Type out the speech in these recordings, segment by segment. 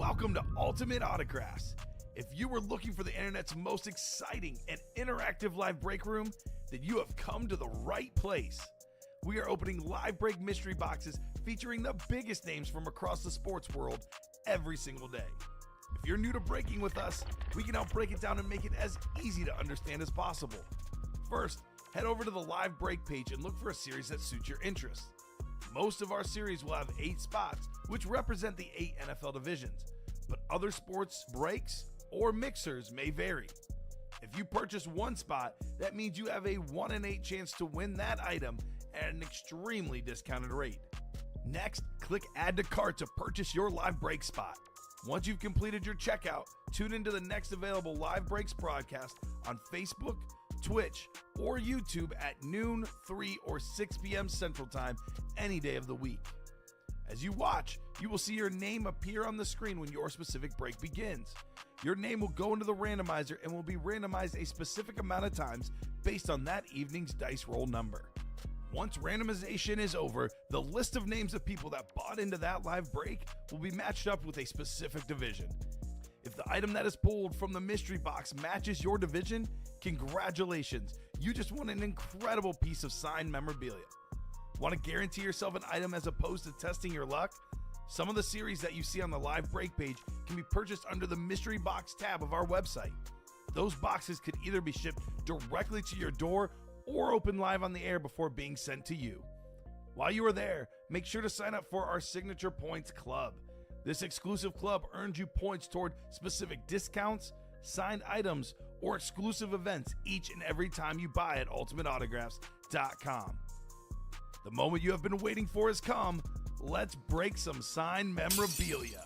Welcome to Ultimate Autographs. If you were looking for the internet's most exciting and interactive live break room, then you have come to the right place. We are opening live break mystery boxes featuring the biggest names from across the sports world every single day. If you're new to breaking with us, we can help break it down and make it as easy to understand as possible. First, head over to the live break page and look for a series that suits your interests. Most of our series will have 8 spots, which represent the 8 NFL divisions, but other sports breaks or mixers may vary. If you purchase one spot, that means you have a 1 in 8 chance to win that item at an extremely discounted rate. Next, click Add to Cart to purchase your live break spot. Once you've completed your checkout, tune into the next available live breaks broadcast on Facebook, Twitch, or YouTube at noon, 3, or 6 p.m. Central Time any day of the week. As you watch, you will see your name appear on the screen when your specific break begins. Your name will go into the randomizer and will be randomized a specific amount of times based on that evening's dice roll number. Once randomization is over, the list of names of people that bought into that live break will be matched up with a specific division. If the item that is pulled from the mystery box matches your division, congratulations, you just won an incredible piece of signed memorabilia. Want to guarantee yourself an item as opposed to testing your luck? Some of the series that you see on the live break page can be purchased under the mystery box tab of our website. Those boxes could either be shipped directly to your door or open live on the air before being sent to you. While you are there, make sure to sign up for our Signature Points Club. This exclusive club earns you points toward specific discounts, signed items, or exclusive events each and every time you buy at ultimateautographs.com. The moment you have been waiting for has come. Let's break some signed memorabilia.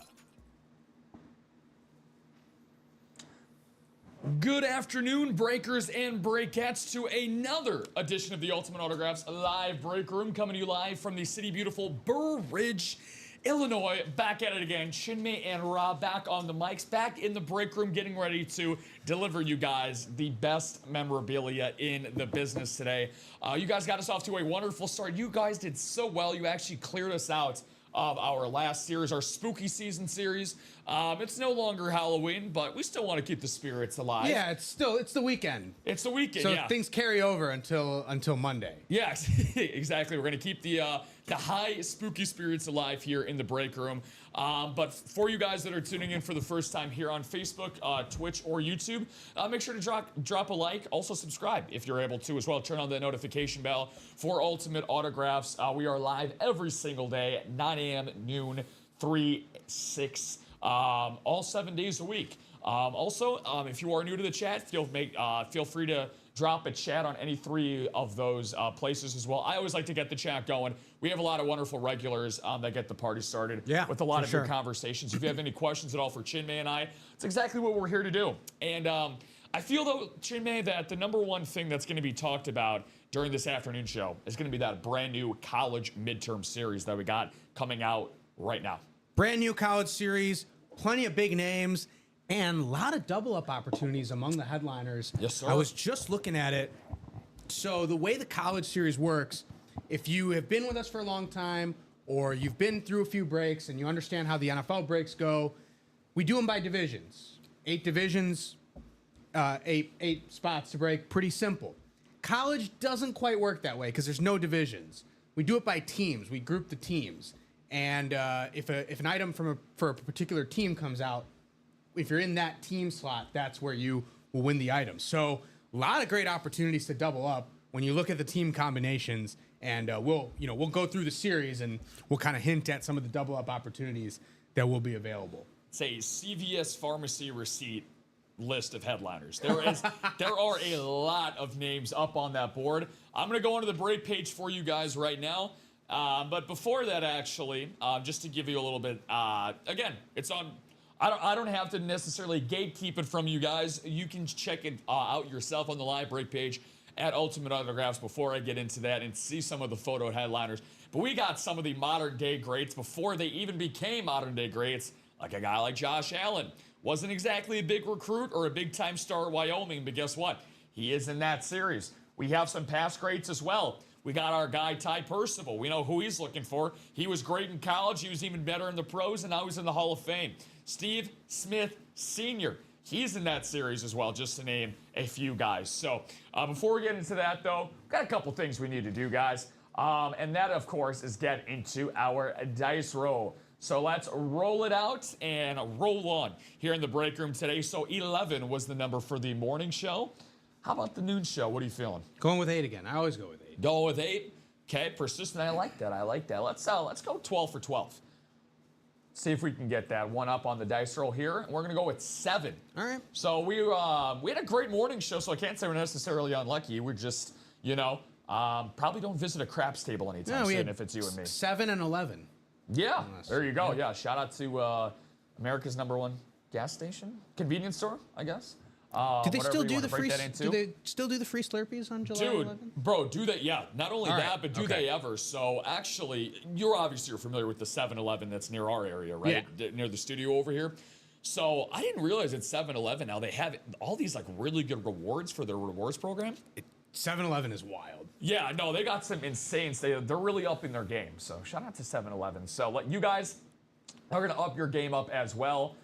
Good afternoon, breakers and breakettes, to another edition of the Ultimate Autographs live break room, coming to you live from the city beautiful Burr Ridge, Illinois. Back at it again, Chinmay and Rob back on the mics, back in the break room, getting ready to deliver you guys the best memorabilia in the business today. You guys got us off to a wonderful start. You guys did so well. You actually cleared us out of our last series, our spooky season series. It's no longer Halloween, but we still want to keep the spirits alive. Yeah, it's the weekend. It's the weekend, so yeah. Things carry over until Monday. Yes, exactly. We're going to keep the high spooky spirits alive here in the break room. But for you guys that are tuning in for the first time here on Facebook, Twitch, or YouTube, make sure to drop a like. Also subscribe if you're able to as well. Turn on the notification bell for Ultimate Autographs. We are live every single day at 9 a.m., noon, 3, 6, all 7 days a week. Also, if you are new to the chat, feel free to drop a chat on any 3 of those places as well. I always like to get the chat going. We have a lot of wonderful regulars that get the party started with a lot of good conversations. If you have any questions at all for Chinmay and I, it's exactly what we're here to do. And I feel, though, Chinmay, that the number one thing that's going to be talked about during this afternoon show is going to be that brand new college midterm series that we got coming out right now. Brand new college series, plenty of big names, and a lot of double-up opportunities among the headliners. Yes, sir. I was just looking at it. So the way the college series works, if you have been with us for a long time or you've been through a few breaks and you understand how the NFL breaks go, we do them by divisions. 8 divisions, 8 spots to break, pretty simple. College doesn't quite work that way because there's no divisions. We do it by teams. We group the teams. And if an item for a particular team comes out, if you're in that team slot, that's where you will win the item. So a lot of great opportunities to double up when you look at the team combinations. And we'll go through the series and we'll kind of hint at some of the double up opportunities that will be available. It's a CVS pharmacy receipt list of headliners. There are a lot of names up on that board. I'm going to go onto the break page for you guys right now. But before that, actually, just to give you a little bit, again, it's on. I don't have to necessarily gatekeep it from you guys. You can check it out yourself on the live break page at Ultimate Autographs before I get into that and see some of the photo headliners. But we got some of the modern day greats before they even became modern day greats, like a guy like Josh Allen. Wasn't exactly a big recruit or a big time star at Wyoming, but guess what? He is in that series. We have some past greats as well. We got our guy, Ty Percival. We know who he's looking for. He was great in college. He was even better in the pros, and now he's in the Hall of Fame. Steve Smith Sr. He's in that series as well, just to name a few guys. So before we get into that, though, we've got a couple things we need to do, guys. And that, of course, is get into our dice roll. So let's roll it out and roll on here in the break room today. So 11 was the number for the morning show. How about the noon show? What are you feeling? Going with 8 again. I always go with 8. Go with 8. Okay, persistent. I like that. Let's go 12 for 12. See if we can get that one up on the dice roll here. We're going to go with 7. All right. So we had a great morning show, so I can't say we're necessarily unlucky. We're just, probably don't visit a craps table anytime soon if it's you and me. 7 and 11. Yeah, there you go. Yeah, shout out to America's #1 gas station, convenience store, I guess. Do they still do the free? Do they still do the free Slurpees on July 11th? Bro, do they? Yeah, not only that, but do they ever? So actually, you're familiar with the 7-Eleven that's near our area, right? Yeah. Near the studio over here. So I didn't realize at 7-Eleven now they have all these like really good rewards for their rewards program. 7-Eleven is wild. Yeah, no, they got some insane. They're really upping their game. So shout out to 7-Eleven. So you guys are going to up your game up as well.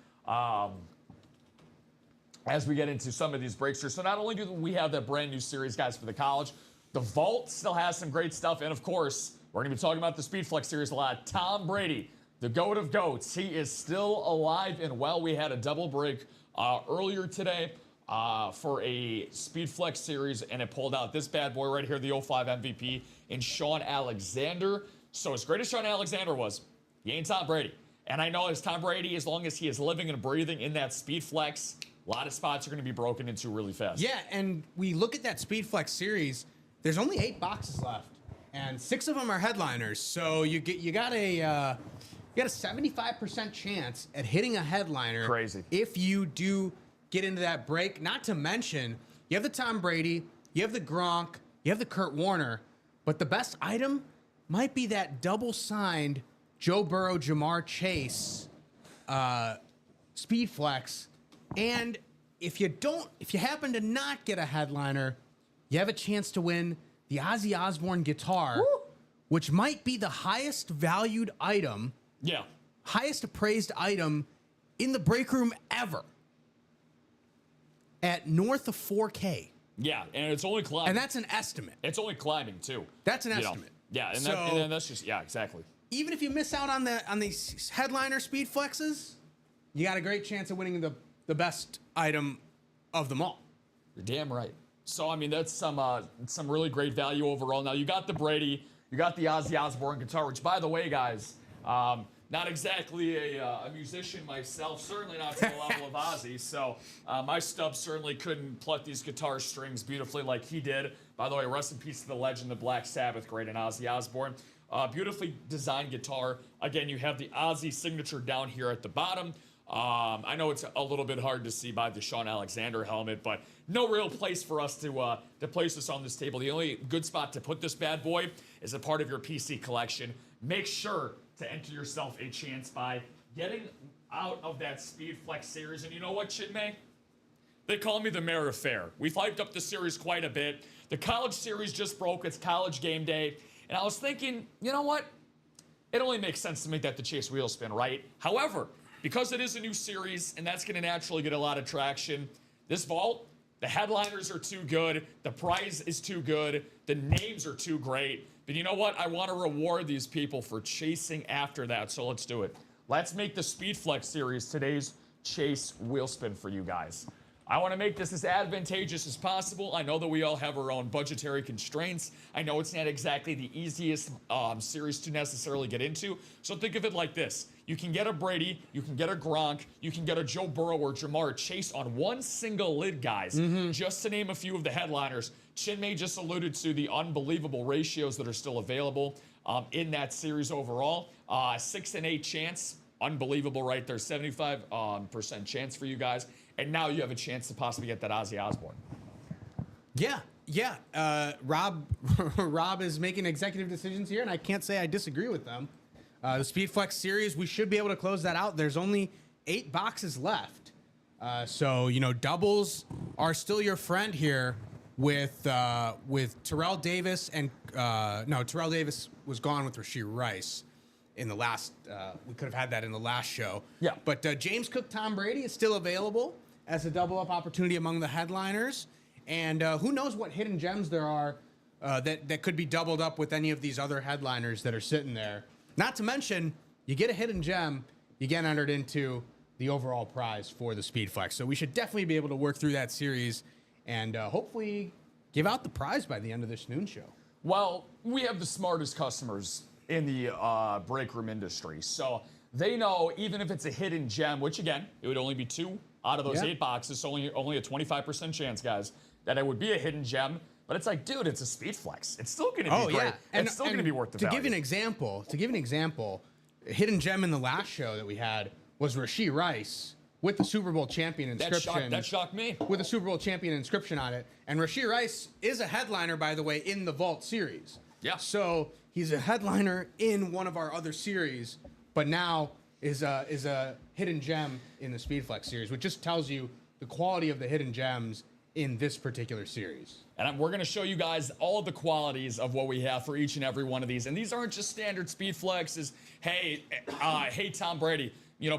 As we get into some of these breaks here. So not only do we have that brand new series, guys, for the college, the Vault still has some great stuff. And, of course, we're going to be talking about the Speed Flex series a lot. Tom Brady, the GOAT of GOATs, he is still alive and well. We had a double break earlier today for a Speed Flex series, and it pulled out this bad boy right here, the 05 MVP in Sean Alexander. So as great as Sean Alexander was, he ain't Tom Brady. And I know as Tom Brady, as long as he is living and breathing in that Speed Flex, a lot of spots are going to be broken into really fast. Yeah, and we look at that Speed Flex series. There's only 8 boxes left, and 6 of them are headliners. So you got a 75% chance at hitting a headliner. Crazy. If you do get into that break. Not to mention, you have the Tom Brady, you have the Gronk, you have the Kurt Warner, but the best item might be that double-signed Joe Burrow, Jamar Chase Speed Flex. And if you happen to not get a headliner, you have a chance to win the Ozzy Osbourne guitar, which might be the highest valued item, highest appraised item in the break room ever, at north of 4K. Yeah, and it's only climbing. And that's an estimate. It's only climbing too. That's an estimate. Yeah, and that's just exactly. Even if you miss out on these headliner Speed Flexes, you got a great chance of winning the best item of them all. You're damn right. So, I mean, that's some really great value overall. Now, you got the Brady, you got the Ozzy Osbourne guitar, which, by the way, guys, not exactly a musician myself, certainly not to the level of Ozzy. So, my stub certainly couldn't pluck these guitar strings beautifully like he did. By the way, rest in peace to the legend of Black Sabbath, great and Ozzy Osbourne. Beautifully designed guitar. Again, you have the Ozzy signature down here at the bottom. I know it's a little bit hard to see by the Sean Alexander helmet, but no real place for us to place this on this table. The only good spot to put this bad boy is a part of your PC collection. Make sure to enter yourself a chance by getting out of that Speed Flex series. And you know what, Chinmay? They call me the mayor of fair. We've hyped up the series quite a bit. The college series just broke. It's college game day. And I was thinking, you know what? It only makes sense to make that the Chase Wheel Spin, right? However, because it is a new series, and that's going to naturally get a lot of traction, this vault, the headliners are too good, the prize is too good, the names are too great. But you know what? I want to reward these people for chasing after that, so let's do it. Let's make the Speed Flex series today's Chase Wheel Spin for you guys. I want to make this as advantageous as possible. I know that we all have our own budgetary constraints. I know it's not exactly the easiest series to necessarily get into. So think of it like this. You can get a Brady, you can get a Gronk, you can get a Joe Burrow or Jamar Chase on one single lid, guys. Just to name a few of the headliners. Chinmay just alluded to the unbelievable ratios that are still available in that series overall. 6 and 8 chance. Unbelievable right there. 75% chance for you guys. And now you have a chance to possibly get that Ozzy Osbourne. Yeah. Rob is making executive decisions here, and I can't say I disagree with them. The Speed Flex series, we should be able to close that out. There's only 8 boxes left. So, doubles are still your friend here with Terrell Davis and Terrell Davis was gone with Rashee Rice. in the last. We could have had that in the last show. Yeah. But James Cook, Tom Brady is still available as a double up opportunity among the headliners, and who knows what hidden gems there are that could be doubled up with any of these other headliners that are sitting there. Not to mention, you get a hidden gem, you get entered into the overall prize for the Speed Flex. So we should definitely be able to work through that series and hopefully give out the prize by the end of this noon show. Well, we have the smartest customers in the break room industry. So they know even if it's a hidden gem, which again, it would only be 2 out of those 8 boxes, so only a 25% chance, guys, that it would be a hidden gem. But it's like, dude, it's a Speed Flex. It's still going to be great. It's still going to be worth the value. To give an example, a hidden gem in the last show that we had was Rashee Rice with the Super Bowl champion inscription. That shocked me. With a Super Bowl champion inscription on it. And Rashee Rice is a headliner, by the way, in the Vault series. Yeah. So he's a headliner in one of our other series, but now is a hidden gem in the Speed Flex series, which just tells you the quality of the hidden gems in this particular series. And we're going to show you guys all of the qualities of what we have for each and every one of these. And these aren't just standard Speed Flexes. Hey, Tom Brady,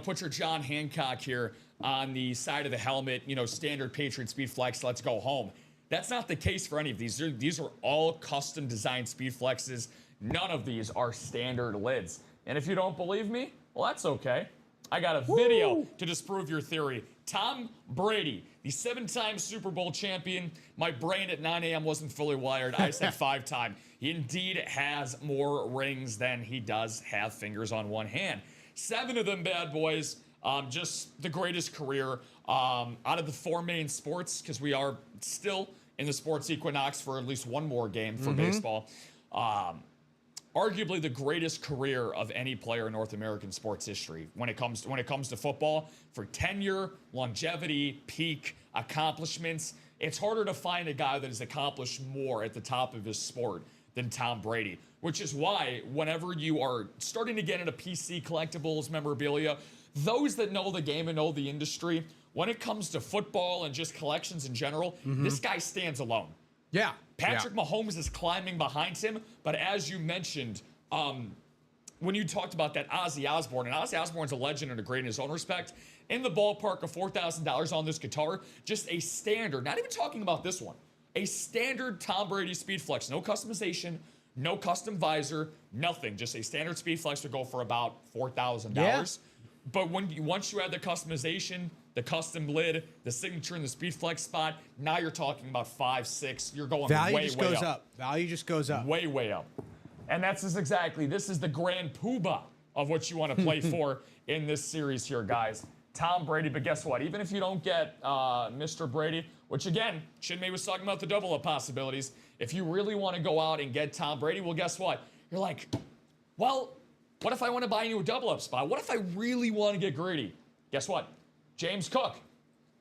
put your John Hancock here on the side of the helmet, standard Patriot Speed Flex, let's go home. That's not the case for any of these. These are all custom designed Speed Flexes. None of these are standard lids. And if you don't believe me, well, that's okay. I got a video to disprove your theory. Tom Brady, the 7-time Super Bowl champion. My brain at 9 a.m. wasn't fully wired. I said 5-time. He indeed has more rings than he does have fingers on one hand. 7 of them bad boys. Just the greatest career out of the 4 main sports, because we are still in the sports equinox for at least one more game for baseball. Arguably the greatest career of any player in North American sports history when it comes to football. For tenure, longevity, peak, accomplishments, it's harder to find a guy that has accomplished more at the top of his sport than Tom Brady, which is why whenever you are starting to get into PC collectibles, memorabilia, those that know the game and know the industry, when it comes to football and just collections in general, this guy stands alone. Yeah. Patrick Mahomes is climbing behind him, but as you mentioned, when you talked about that Ozzy Osbourne, and Ozzy Osbourne's a legend and a great in his own respect, in the ballpark of $4,000 on this guitar, just a standard, not even talking about this one, a standard Tom Brady Speed Flex, no customization, no custom visor, nothing, just a standard Speed Flex would go for about $4,000. Yeah. But once you add the customization, the custom lid, the signature in the Speed Flex spot, now you're talking about 5, 6. You're going way up. Value just goes up. Way up. And this is the grand poobah of what you want to play for in this series here, guys. Tom Brady, but guess what? Even if you don't get Mr. Brady, which again, Chinmay was talking about the double up possibilities. If you really want to go out and get Tom Brady, well, guess what? You're like, well, what if I want to buy you a double up spot? What if I really want to get greedy? Guess what? James Cook.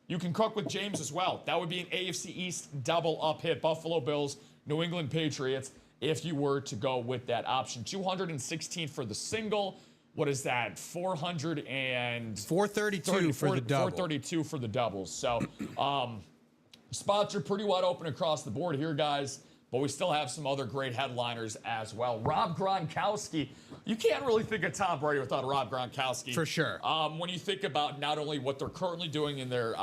You can cook with James as well. That would be an AFC East double up hit. Buffalo Bills, New England Patriots, if you were to go with that option. 216 for the single. What is that? 432 for the double. 432 for the doubles. So spots are pretty wide open across the board here, guys. But we still have some other great headliners as well. Rob Gronkowski. You can't really think of Tom Brady without Rob Gronkowski. For sure. When you think about not only what they're currently doing in their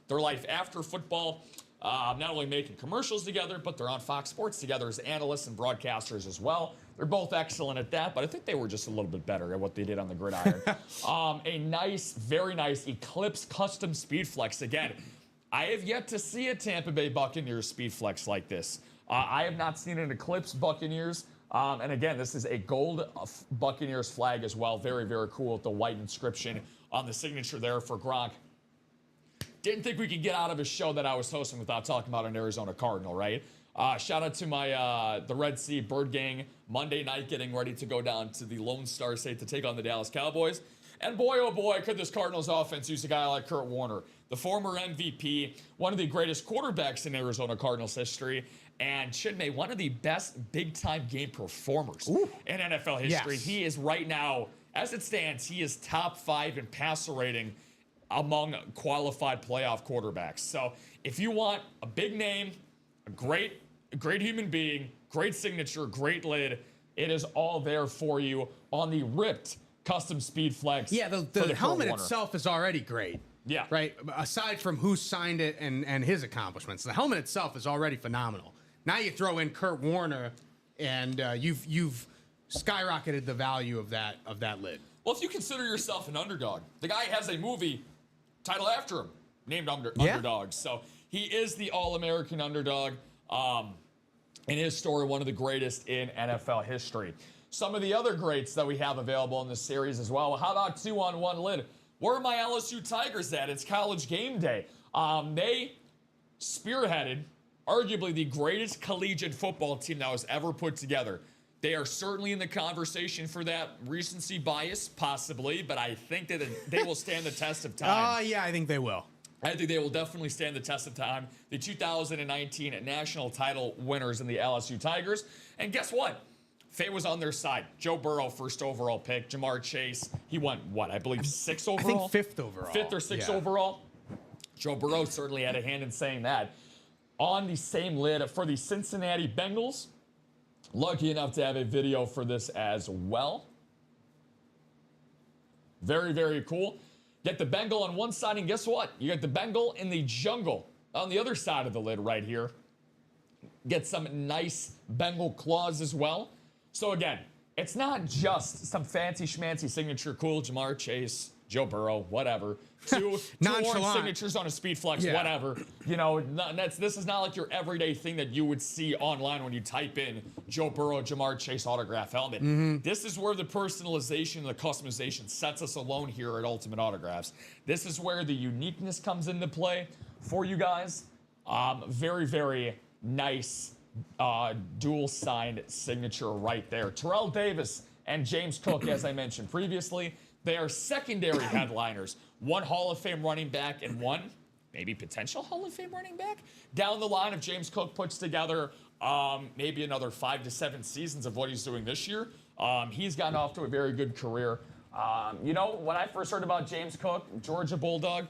life after football, not only making commercials together, but they're on Fox Sports together as analysts and broadcasters as well. They're both excellent at that, but I think they were just a little bit better at what they did on the gridiron. A nice, very nice Eclipse custom Speed Flex. Again, I have yet to see a Tampa Bay Buccaneers Speed Flex like this. I have not seen an Eclipse Buccaneers. And again, this is a gold Buccaneers flag as well. Very, very cool with the white inscription on the signature there for Gronk. Didn't think we could get out of a show that I was hosting without talking about an Arizona Cardinal, right? Shout out to my the Red Sea Bird Gang Monday night, getting ready to go down to the Lone Star State to take on the Dallas Cowboys. And boy, oh boy, could this Cardinals offense use a guy like Kurt Warner, the former MVP, one of the greatest quarterbacks in Arizona Cardinals history, and Chinmay, one of the best big-time game performers in NFL history. Yes. He is right now, as it stands, he is top 5 in passer rating among qualified playoff quarterbacks. So if you want a big name, a great human being, great signature, great lid, It is all there for you on the ripped custom speed flex. Yeah, the helmet itself is already great. Yeah. Right? Aside from who signed it and his accomplishments, the helmet itself is already phenomenal. Now you throw in Kurt Warner, and you've skyrocketed the value of that lid. Well, if you consider yourself an underdog, the guy has a movie titled after him, named Underdogs. So he is the all-American underdog. In his story, one of the greatest in NFL history. Some of the other greats that we have available in this series as well. How about 2-on-1 lid? Where are my LSU Tigers at? It's college game day. They spearheaded arguably the greatest collegiate football team that was ever put together. They are certainly in the conversation for that recency bias, possibly, but I think that they will stand the test of time. Yeah, I think they will. I think they will definitely stand the test of time. The 2019 national title winners in the LSU Tigers. And guess what? Fate was on their side. Joe Burrow, first overall pick. Jamar Chase, he went, I believe 6th overall? I think 5th overall. 5th or 6th overall. Joe Burrow certainly had a hand in saying that. On the same lid for the Cincinnati Bengals. Lucky enough to have a video for this as well. Very, very cool. Get the Bengal on one side, and guess what? You get the Bengal in the jungle on the other side of the lid right here. Get some nice Bengal claws as well. So again, it's not just some fancy schmancy signature, cool Jamar Chase, Joe Burrow, whatever. Two orange signatures on a speed flex, whatever. You know, this is not like your everyday thing that you would see online when you type in Joe Burrow, Jamar Chase autograph helmet. This is where the personalization and the customization sets us alone here at Ultimate Autographs. This is where the uniqueness comes into play for you guys. Very, very nice dual signed signature right there. Terrell Davis and James Cook, as I mentioned previously, they are secondary headliners. One Hall of Fame running back and one maybe potential Hall of Fame running back. Down the line, if James Cook puts together maybe another 5 to 7 seasons of what he's doing this year, he's gotten off to a very good career. You know, when I first heard about James Cook, Georgia Bulldog,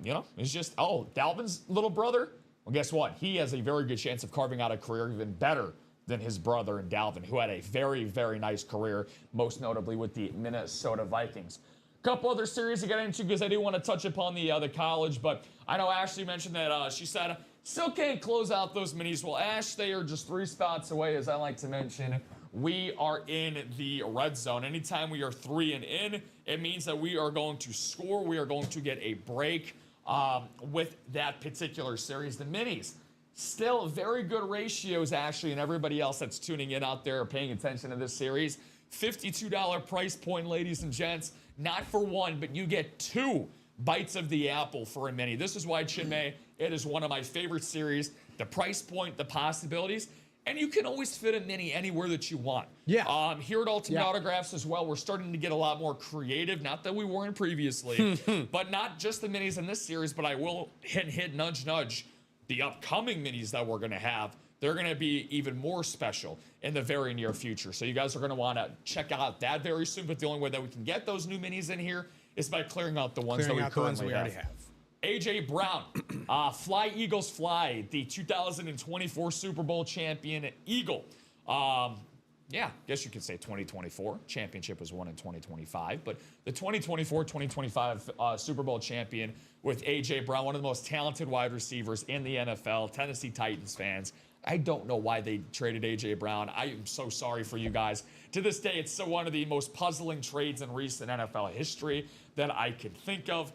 you know, it's just, Dalvin's little brother. Well, guess what? He has a very good chance of carving out a career even better than his brother and Dalvin, who had a very, very nice career, most notably with the Minnesota Vikings. A couple other series to get into because I do want to touch upon the college, but I know Ashley mentioned that she said still can't close out those minis. Well, Ash, they are just 3 spots away, as I like to mention. We are in the red zone. Anytime we are 3 and in, it means that we are going to score. We are going to get a break with that particular series. The minis, still very good ratios, Ashley, and everybody else that's tuning in out there paying attention to this series. $52 price point, ladies and gents. Not for one, but you get 2 bites of the apple for a mini. This is why, Chinmay, it is one of my favorite series. The price point, the possibilities, and you can always fit a mini anywhere that you want. Yeah. Here at Ultimate Autographs as well, we're starting to get a lot more creative. Not that we weren't previously, but not just the minis in this series, but I will hit, nudge, nudge. The upcoming minis that we're going to have, they're going to be even more special in the very near future. So you guys are going to want to check out that very soon. But the only way that we can get those new minis in here is by clearing out the ones that we currently already have. A.J. Brown, Fly Eagles Fly, the 2024 Super Bowl champion Eagle. Yeah, I guess you could say 2024. Championship was won in 2025. But the 2024-2025 Super Bowl champion with A.J. Brown, one of the most talented wide receivers in the NFL. Tennessee Titans fans, I don't know why they traded A.J. Brown. I am so sorry for you guys. To this day, it's still one of the most puzzling trades in recent NFL history that I could think of.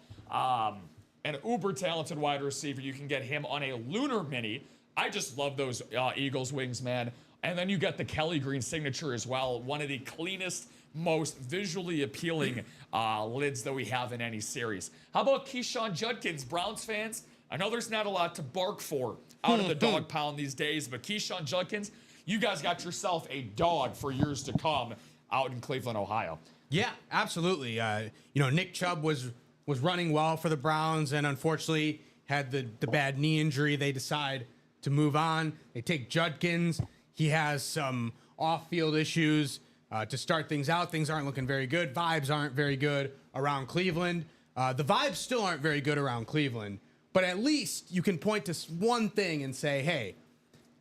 An uber talented wide receiver. You can get him on a lunar mini. I just love those Eagles wings, man. And then you get the Kelly Green signature as well. One of the cleanest, most visually appealing lids that we have in any series. How about Keyshawn Judkins, Browns fans? I know there's not a lot to bark for out of the dog pound these days, but Keyshawn Judkins, you guys got yourself a dog for years to come out in Cleveland, Ohio. Yeah, absolutely. You know, Nick Chubb was running well for the Browns and unfortunately had the bad knee injury. They decide to move on. They take Judkins. He has some off-field issues to start things out. Things aren't looking very good. Vibes aren't very good around Cleveland. The vibes still aren't very good around Cleveland, but at least you can point to one thing and say, hey,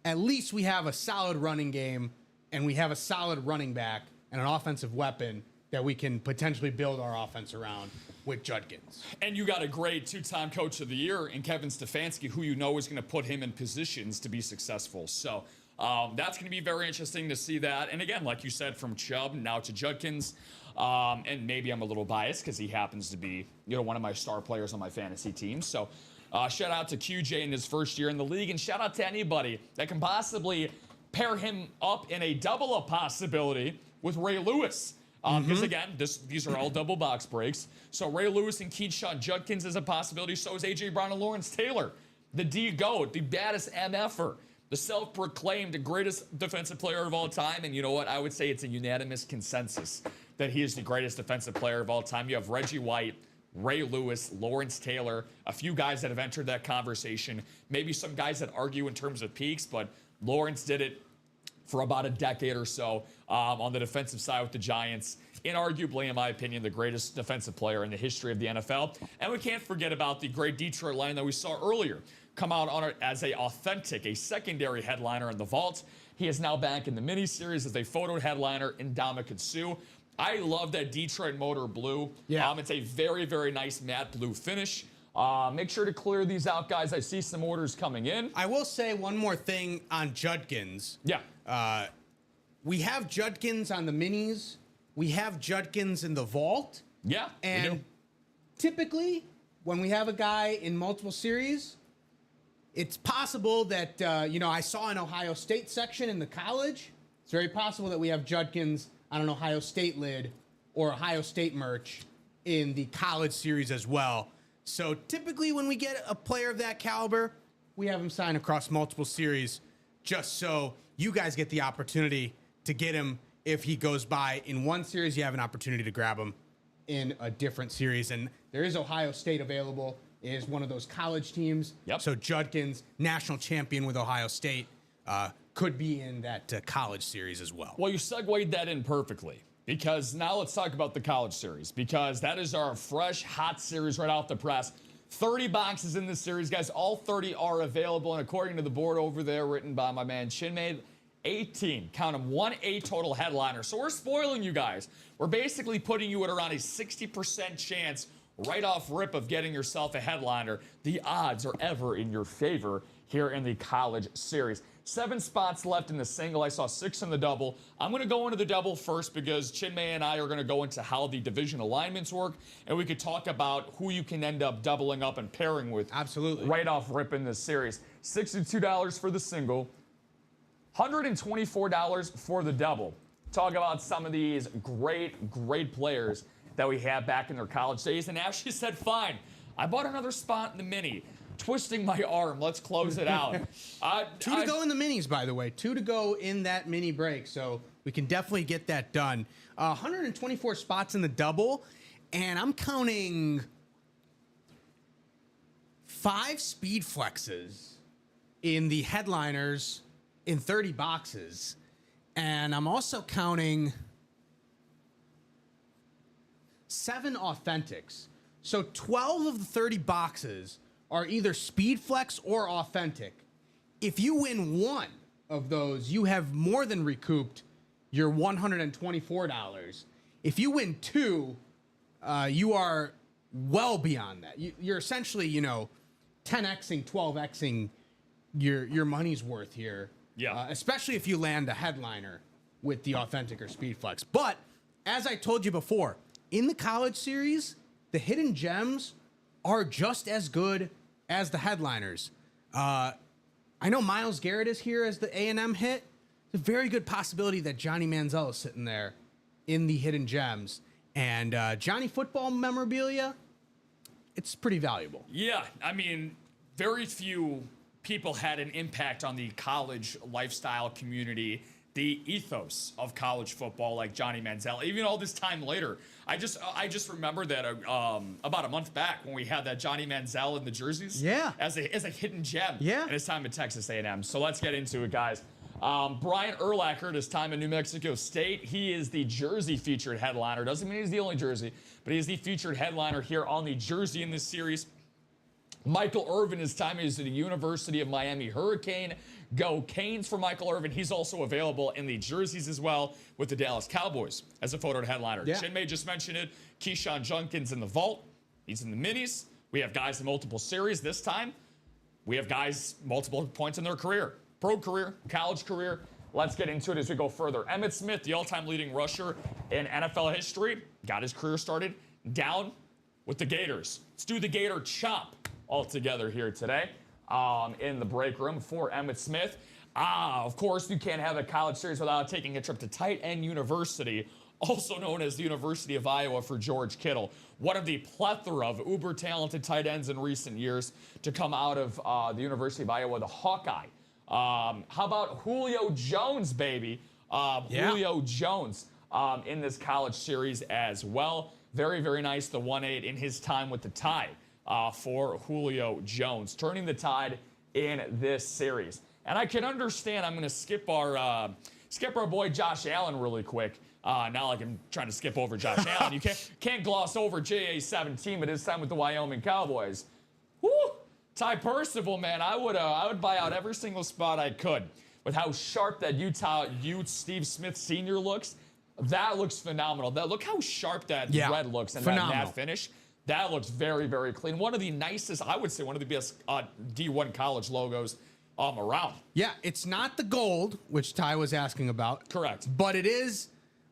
at least we have a solid running game and we have a solid running back and an offensive weapon that we can potentially build our offense around with Judkins. And you got a great two-time coach of the year in Kevin Stefanski, who you know is going to put him in positions to be successful. So that's going to be very interesting to see that. And again, like you said, from Chubb now to Judkins. And maybe I'm a little biased because he happens to be, one of my star players on my fantasy team. So shout out to QJ in his first year in the league, and shout out to anybody that can possibly pair him up in a double up possibility with Ray Lewis. Because again, these are all double box breaks. So Ray Lewis and Keyshawn Judkins is a possibility. So is A.J. Brown and Lawrence Taylor. The D-GOAT, the baddest MFer, the self-proclaimed greatest defensive player of all time. And you know what? I would say it's a unanimous consensus that he is the greatest defensive player of all time. You have Reggie White, Ray Lewis, Lawrence Taylor, a few guys that have entered that conversation. Maybe some guys that argue in terms of peaks, but Lawrence did it for about a decade or so on the defensive side with the Giants. Inarguably, in my opinion, the greatest defensive player in the history of the NFL. And we can't forget about the great Detroit line that we saw earlier come out on it as a secondary headliner in the vault. He is now back in the miniseries as a photo headliner in Ndamukong Suh. I love that Detroit Motor blue. Yeah. It's a very, very nice matte blue finish. Make sure to clear these out, guys. I see some orders coming in. I will say one more thing on Judkins. Yeah. We have Judkins on the minis. We have Judkins in the vault. Yeah. And typically, when we have a guy in multiple series, it's possible that, I saw an Ohio State section in the college. It's very possible that we have Judkins on an Ohio State lid or Ohio State merch in the college series as well. So typically when we get a player of that caliber, we have him sign across multiple series just so you guys get the opportunity to get him. If he goes by in one series, you have an opportunity to grab him in a different series. And there is Ohio State available. It is one of those college teams. Yep. So Judkins, national champion with Ohio State, could be in that college series as well. Well, you segued that in perfectly, because now let's talk about the college series, because that is our fresh, hot series right off the press. 30 boxes in this series, guys. All 30 are available, and according to the board over there, written by my man Chinmay, 18, count them, 1-8 total headliner. So we're spoiling you guys. We're basically putting you at around a 60% chance right off rip of getting yourself a headliner. The odds are ever in your favor here in the college series. 7 spots left in the single. I saw 6 in the double. I'm going to go into the double first because Chinmay and I are going to go into how the division alignments work, and we could talk about who you can end up doubling up and pairing with. Absolutely. Right off rip in this series. $62 for the single, $124 for the double. Talk about some of these great players that we have back in their college days. And Ashley said, fine, I bought another spot in the mini. Twisting my arm. Let's close it out. 2 to go in the minis, by the way. 2 to go in that mini break. So we can definitely get that done. 124 spots in the double. And I'm counting 5 speed flexes in the headliners in 30 boxes. And I'm also counting 7 authentics. So 12 of the 30 boxes are either speed flex or authentic. If you win one of those, you have more than recouped your $124. If you win 2, you are well beyond that. You're essentially, 10xing, 12xing your money's worth here. Yeah. Especially if you land a headliner with the authentic or speed flex. But as I told you before, in the college series, the hidden gems are just as good as the headliners. I know Myles Garrett is here as the A&M hit. It's a very good possibility that Johnny Manziel is sitting there in the hidden gems. And Johnny Football memorabilia, it's pretty valuable. Yeah, I mean, very few people had an impact on the college lifestyle community, the ethos of college football, like Johnny Manziel. Even all this time later, I just remember that about a month back when we had that Johnny Manziel in the jerseys, as a hidden gem, in his time at Texas A&M. So let's get into it, guys. Brian Urlacher, at his time in New Mexico State, he is the jersey featured headliner. Doesn't mean he's the only jersey, but he is the featured headliner here on the jersey in this series. Michael Irvin, his time is at the University of Miami Hurricane. Go Canes for Michael Irvin. He's also available in the jerseys as well with the Dallas Cowboys as a photo headliner. Yeah. Chinmay just mentioned it. Keyshawn Junkins in the vault. He's in the minis. We have guys in multiple series this time. We have guys multiple points in their career. Pro career, college career. Let's get into it as we go further. Emmitt Smith, the all-time leading rusher in NFL history, got his career started down with the Gators. Let's do the Gator chop all together here today in the break room for Emmitt Smith. Of course, you can't have a college series without taking a trip to Tight End University, also known as the University of Iowa for George Kittle. One of the plethora of uber-talented tight ends in recent years to come out of the University of Iowa, the Hawkeye. How about Julio Jones, baby? Julio Jones in this college series as well. Very, very nice, the 1-8 in his time with the Tide for Julio Jones, turning the tide in this series. And I can understand, I'm going to skip our boy Josh Allen really quick. Not like I'm trying to skip over Josh Allen. You can't gloss over JA-17 at his time with the Wyoming Cowboys. Woo! Ty Percival, man, I would buy out every single spot I could with how sharp that Utah Ute Steve Smith Sr. looks. That looks phenomenal. Look how sharp that red looks and that finish. That looks very, very clean. One of the nicest, I would say, one of the best D1 college logos around. Yeah, it's not the gold, which Ty was asking about. Correct. But it is,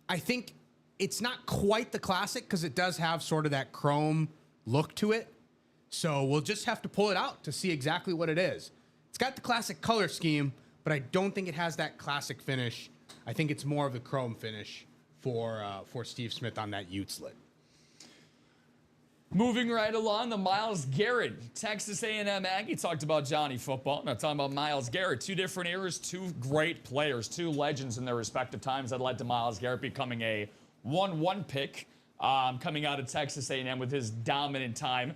I think, it's not quite the classic because it does have sort of that chrome look to it. So we'll just have to pull it out to see exactly what it is. It's got the classic color scheme, but I don't think it has that classic finish. I think it's more of the chrome finish for Steve Smith on that Ute slit. Moving right along, the Myles Garrett, Texas A&M Aggie. Talked about Johnny Football. Now talking about Myles Garrett. Two different eras, two great players, two legends in their respective times that led to Myles Garrett becoming a 1-1 pick coming out of Texas A&M with his dominant time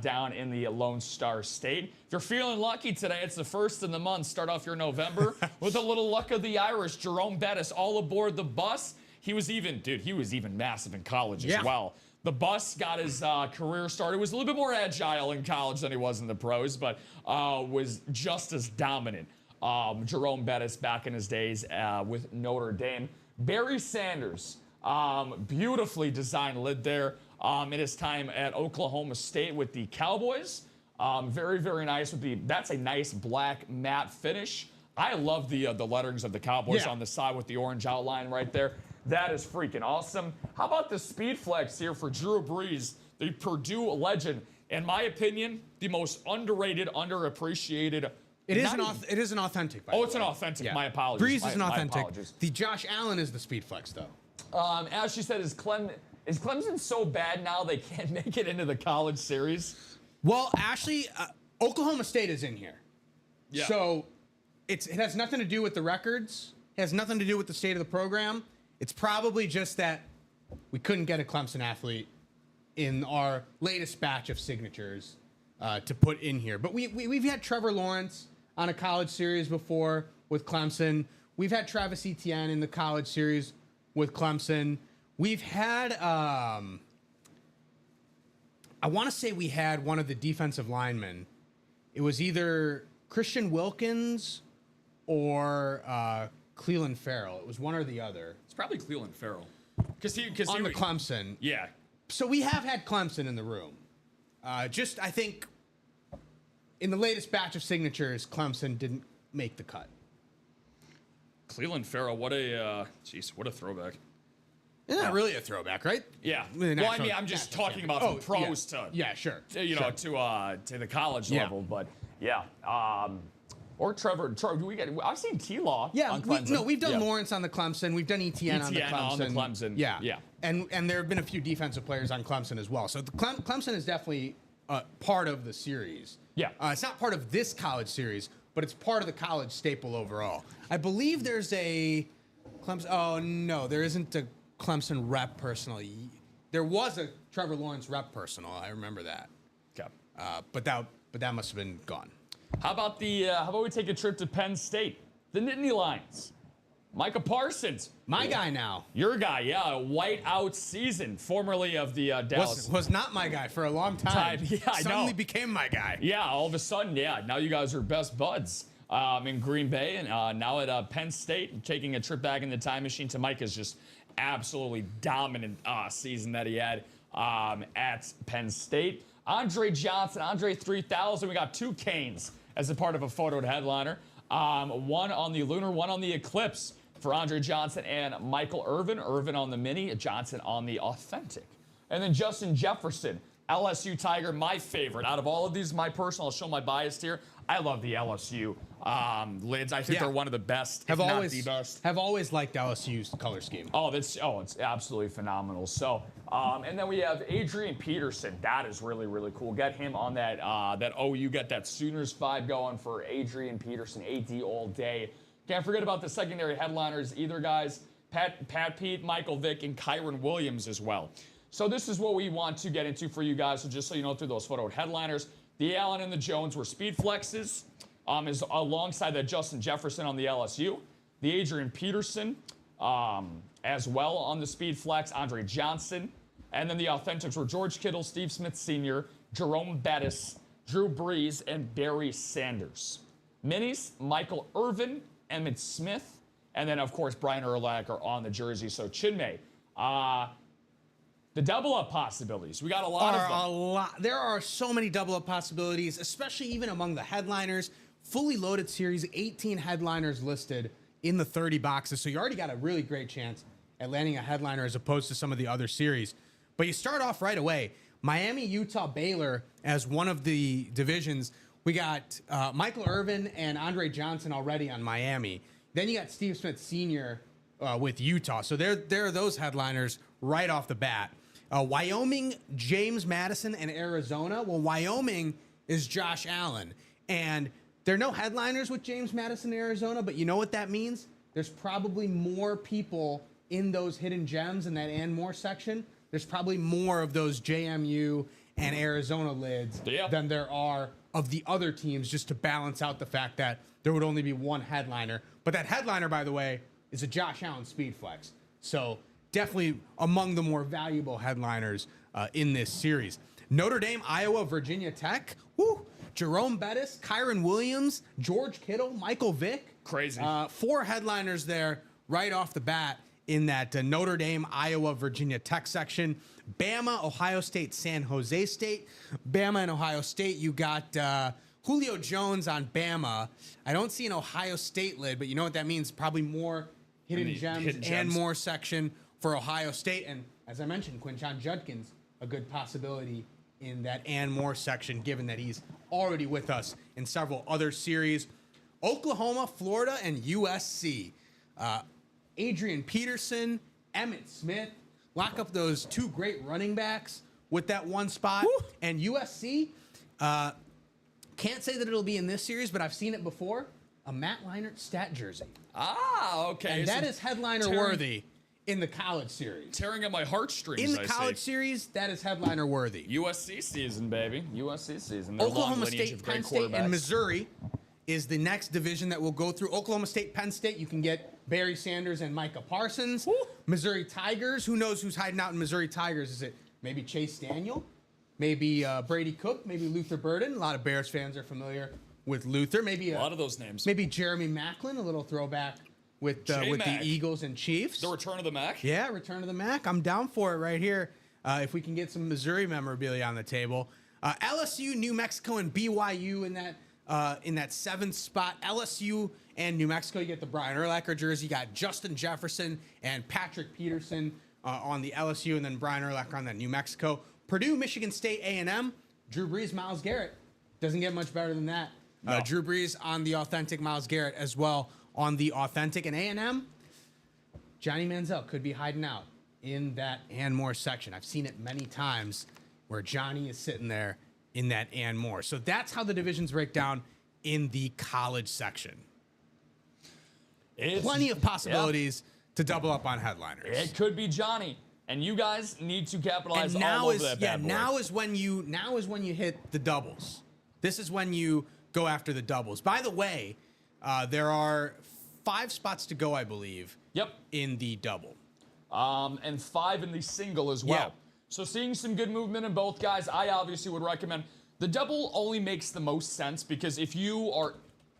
down in the Lone Star State. If you're feeling lucky today, it's the first in the month. Start off your November with a little luck of the Irish. Jerome Bettis all aboard the bus. He was even massive in college as well. The bus got his career started. He was a little bit more agile in college than he was in the pros, but was just as dominant. Jerome Bettis back in his days with Notre Dame. Barry Sanders, beautifully designed lid there in his time at Oklahoma State with the Cowboys. Very, very nice. That's a nice black matte finish. I love the letterings of the Cowboys on the side with the orange outline right there. That is freaking awesome. How about the speed flex here for Drew Brees, the Purdue legend? In my opinion, the most underrated, underappreciated. It is an authentic. It's an authentic. Yeah. My apologies. Brees is an authentic. The Josh Allen is the speed flex, though. As she said, is Clemson so bad now they can't make it into the college series? Well, Ashley, Oklahoma State is in here. Yeah. So it has nothing to do with the records. It has nothing to do with the state of the program. It's probably just that we couldn't get a Clemson athlete in our latest batch of signatures to put in here. But we've had Trevor Lawrence on a college series before with Clemson. We've had Travis Etienne in the college series with Clemson. We've had, I want to say we had one of the defensive linemen. It was either Christian Wilkins or Cleveland Farrell. It was one or the other. It's probably Cleveland Farrell. Because on the Clemson. Yeah. So we have had Clemson in the room. I think in the latest batch of signatures, Clemson didn't make the cut. Cleveland Farrell, what a throwback. Isn't that really a throwback, right? Yeah. I'm just talking about from pros to the college level, but yeah. Or Trevor, I've seen T-Law on Clemson. We've done Lawrence on the Clemson. We've done Etienne on the Clemson. Yeah. And there have been a few defensive players on Clemson as well. So the Clemson is definitely part of the series. Yeah. It's not part of this college series, but it's part of the college staple overall. I believe there's a Clemson. Oh, no, there isn't a Clemson rep personal. There was a Trevor Lawrence rep personal. I remember that. Okay. But that must have been gone. How about we take a trip to Penn State? The Nittany Lions. Micah Parsons. My guy now. Your guy, yeah. A whiteout season, formerly of the Dallas. Was not my guy for a long time. Yeah, I know. Suddenly became my guy. Yeah, all of a sudden, yeah. Now you guys are best buds in Green Bay and now at Penn State. Taking a trip back in the time machine to Micah's just absolutely dominant season that he had at Penn State. Andre Johnson, Andre 3000. We got 2 Canes as a part of a photoed headliner. One on the Lunar, one on the Eclipse for Andre Johnson and Michael Irvin. Irvin on the Mini, Johnson on the Authentic. And then Justin Jefferson, LSU Tiger, my favorite. Out of all of these, my personal, I'll show my bias here. I love the LSU lids. I think they're one of the best, if not the best. Have always liked LSU's color scheme. It's absolutely phenomenal. So, and then we have Adrian Peterson. That is really, really cool. Get him on that OU, get that Sooners vibe going for Adrian Peterson, AD all day. Can't forget about the secondary headliners either, guys. Pat Pete, Michael Vick, and Kyron Williams as well. So this is what we want to get into for you guys. So just so you know, through those photoed headliners, the Allen and the Jones were speed flexes, is alongside that Justin Jefferson on the LSU, the Adrian Peterson as well on the speed flex, Andre Johnson, and then the Authentics were George Kittle, Steve Smith Sr., Jerome Bettis, Drew Brees, and Barry Sanders. Minis, Michael Irvin, Emmitt Smith, and then, of course, Brian Urlacher on the jersey. So, Chinmay, the double-up possibilities. We got a lot of them. There are so many double-up possibilities, especially even among the headliners. Fully loaded series, 18 headliners listed in the 30 boxes. So you already got a really great chance at landing a headliner as opposed to some of the other series. But you start off right away. Miami, Utah, Baylor as one of the divisions. We got Michael Irvin and Andre Johnson already on Miami. Then you got Steve Smith Sr. With Utah. So there are those headliners right off the bat. Wyoming, James Madison, and Arizona. Well, Wyoming is Josh Allen. And there are no headliners with James Madison in Arizona, but you know what that means? There's probably more people in those hidden gems in that and more section. There's probably more of those JMU and Arizona lids than there are of the other teams, just to balance out the fact that there would only be one headliner. But that headliner, by the way, is a Josh Allen speed flex. So definitely among the more valuable headliners in this series. Notre Dame, Iowa, Virginia Tech. Woo! Jerome Bettis, Kyron Williams, George Kittle, Michael Vick. Crazy. 4 headliners there right off the bat in that Notre Dame, Iowa, Virginia Tech section. Bama, Ohio State, San Jose State. Bama and Ohio State, you got Julio Jones on Bama. I don't see an Ohio State lid, but you know what that means? Probably more hidden gems and more section for Ohio State. And as I mentioned, Quinshon Judkins, a good possibility in that and more section, given that he's already with us in several other series. Oklahoma, Florida, and USC. Adrian Peterson, Emmitt Smith. Lock up those 2 great running backs with that one spot. Woo! And USC, can't say that it'll be in this series, but I've seen it before. A Matt Leinart stat jersey. Okay. And that is headliner worthy in the college series. Tearing at my heartstrings, in the college series, that is headliner worthy. USC season, baby. USC season. Oklahoma State, Penn State, and Missouri is the next division that we'll go through. Oklahoma State, Penn State, you can get Barry Sanders and Micah Parsons. Woo. Missouri Tigers, who knows who's hiding out in Missouri Tigers? Is it maybe Chase Daniel? Maybe Brady Cook? Maybe Luther Burden? A lot of Bears fans are familiar with Luther. Maybe a lot of those names. Maybe Jeremy Maclin, a little throwback with the Eagles and Chiefs. The return of the Mac? Yeah, return of the Mac. I'm down for it right here. If we can get some Missouri memorabilia on the table. LSU, New Mexico, and BYU in that 7th spot. LSU and New Mexico, you get the Brian Urlacher jersey. You got Justin Jefferson and Patrick Peterson on the LSU, and then Brian Urlacher on that New Mexico. Purdue, Michigan State, A&M. Drew Brees, Myles Garrett. Doesn't get much better than that. No. Drew Brees on the Authentic, Myles Garrett as well on the Authentic. And A&M, Johnny Manziel could be hiding out in that and more section. I've seen it many times where Johnny is sitting there in that and more. So that's how the divisions break down in the college section. Plenty of possibilities to double up on headliners. It could be Johnny, and you guys need to capitalize all over that bad boy. Now is when you hit the doubles. This is when you go after the doubles. By the way, there are 5 spots to go, I believe. Yep. In the double. And 5 in the single as well. Yeah. So seeing some good movement in both guys, I obviously would recommend. The double only makes the most sense because if you are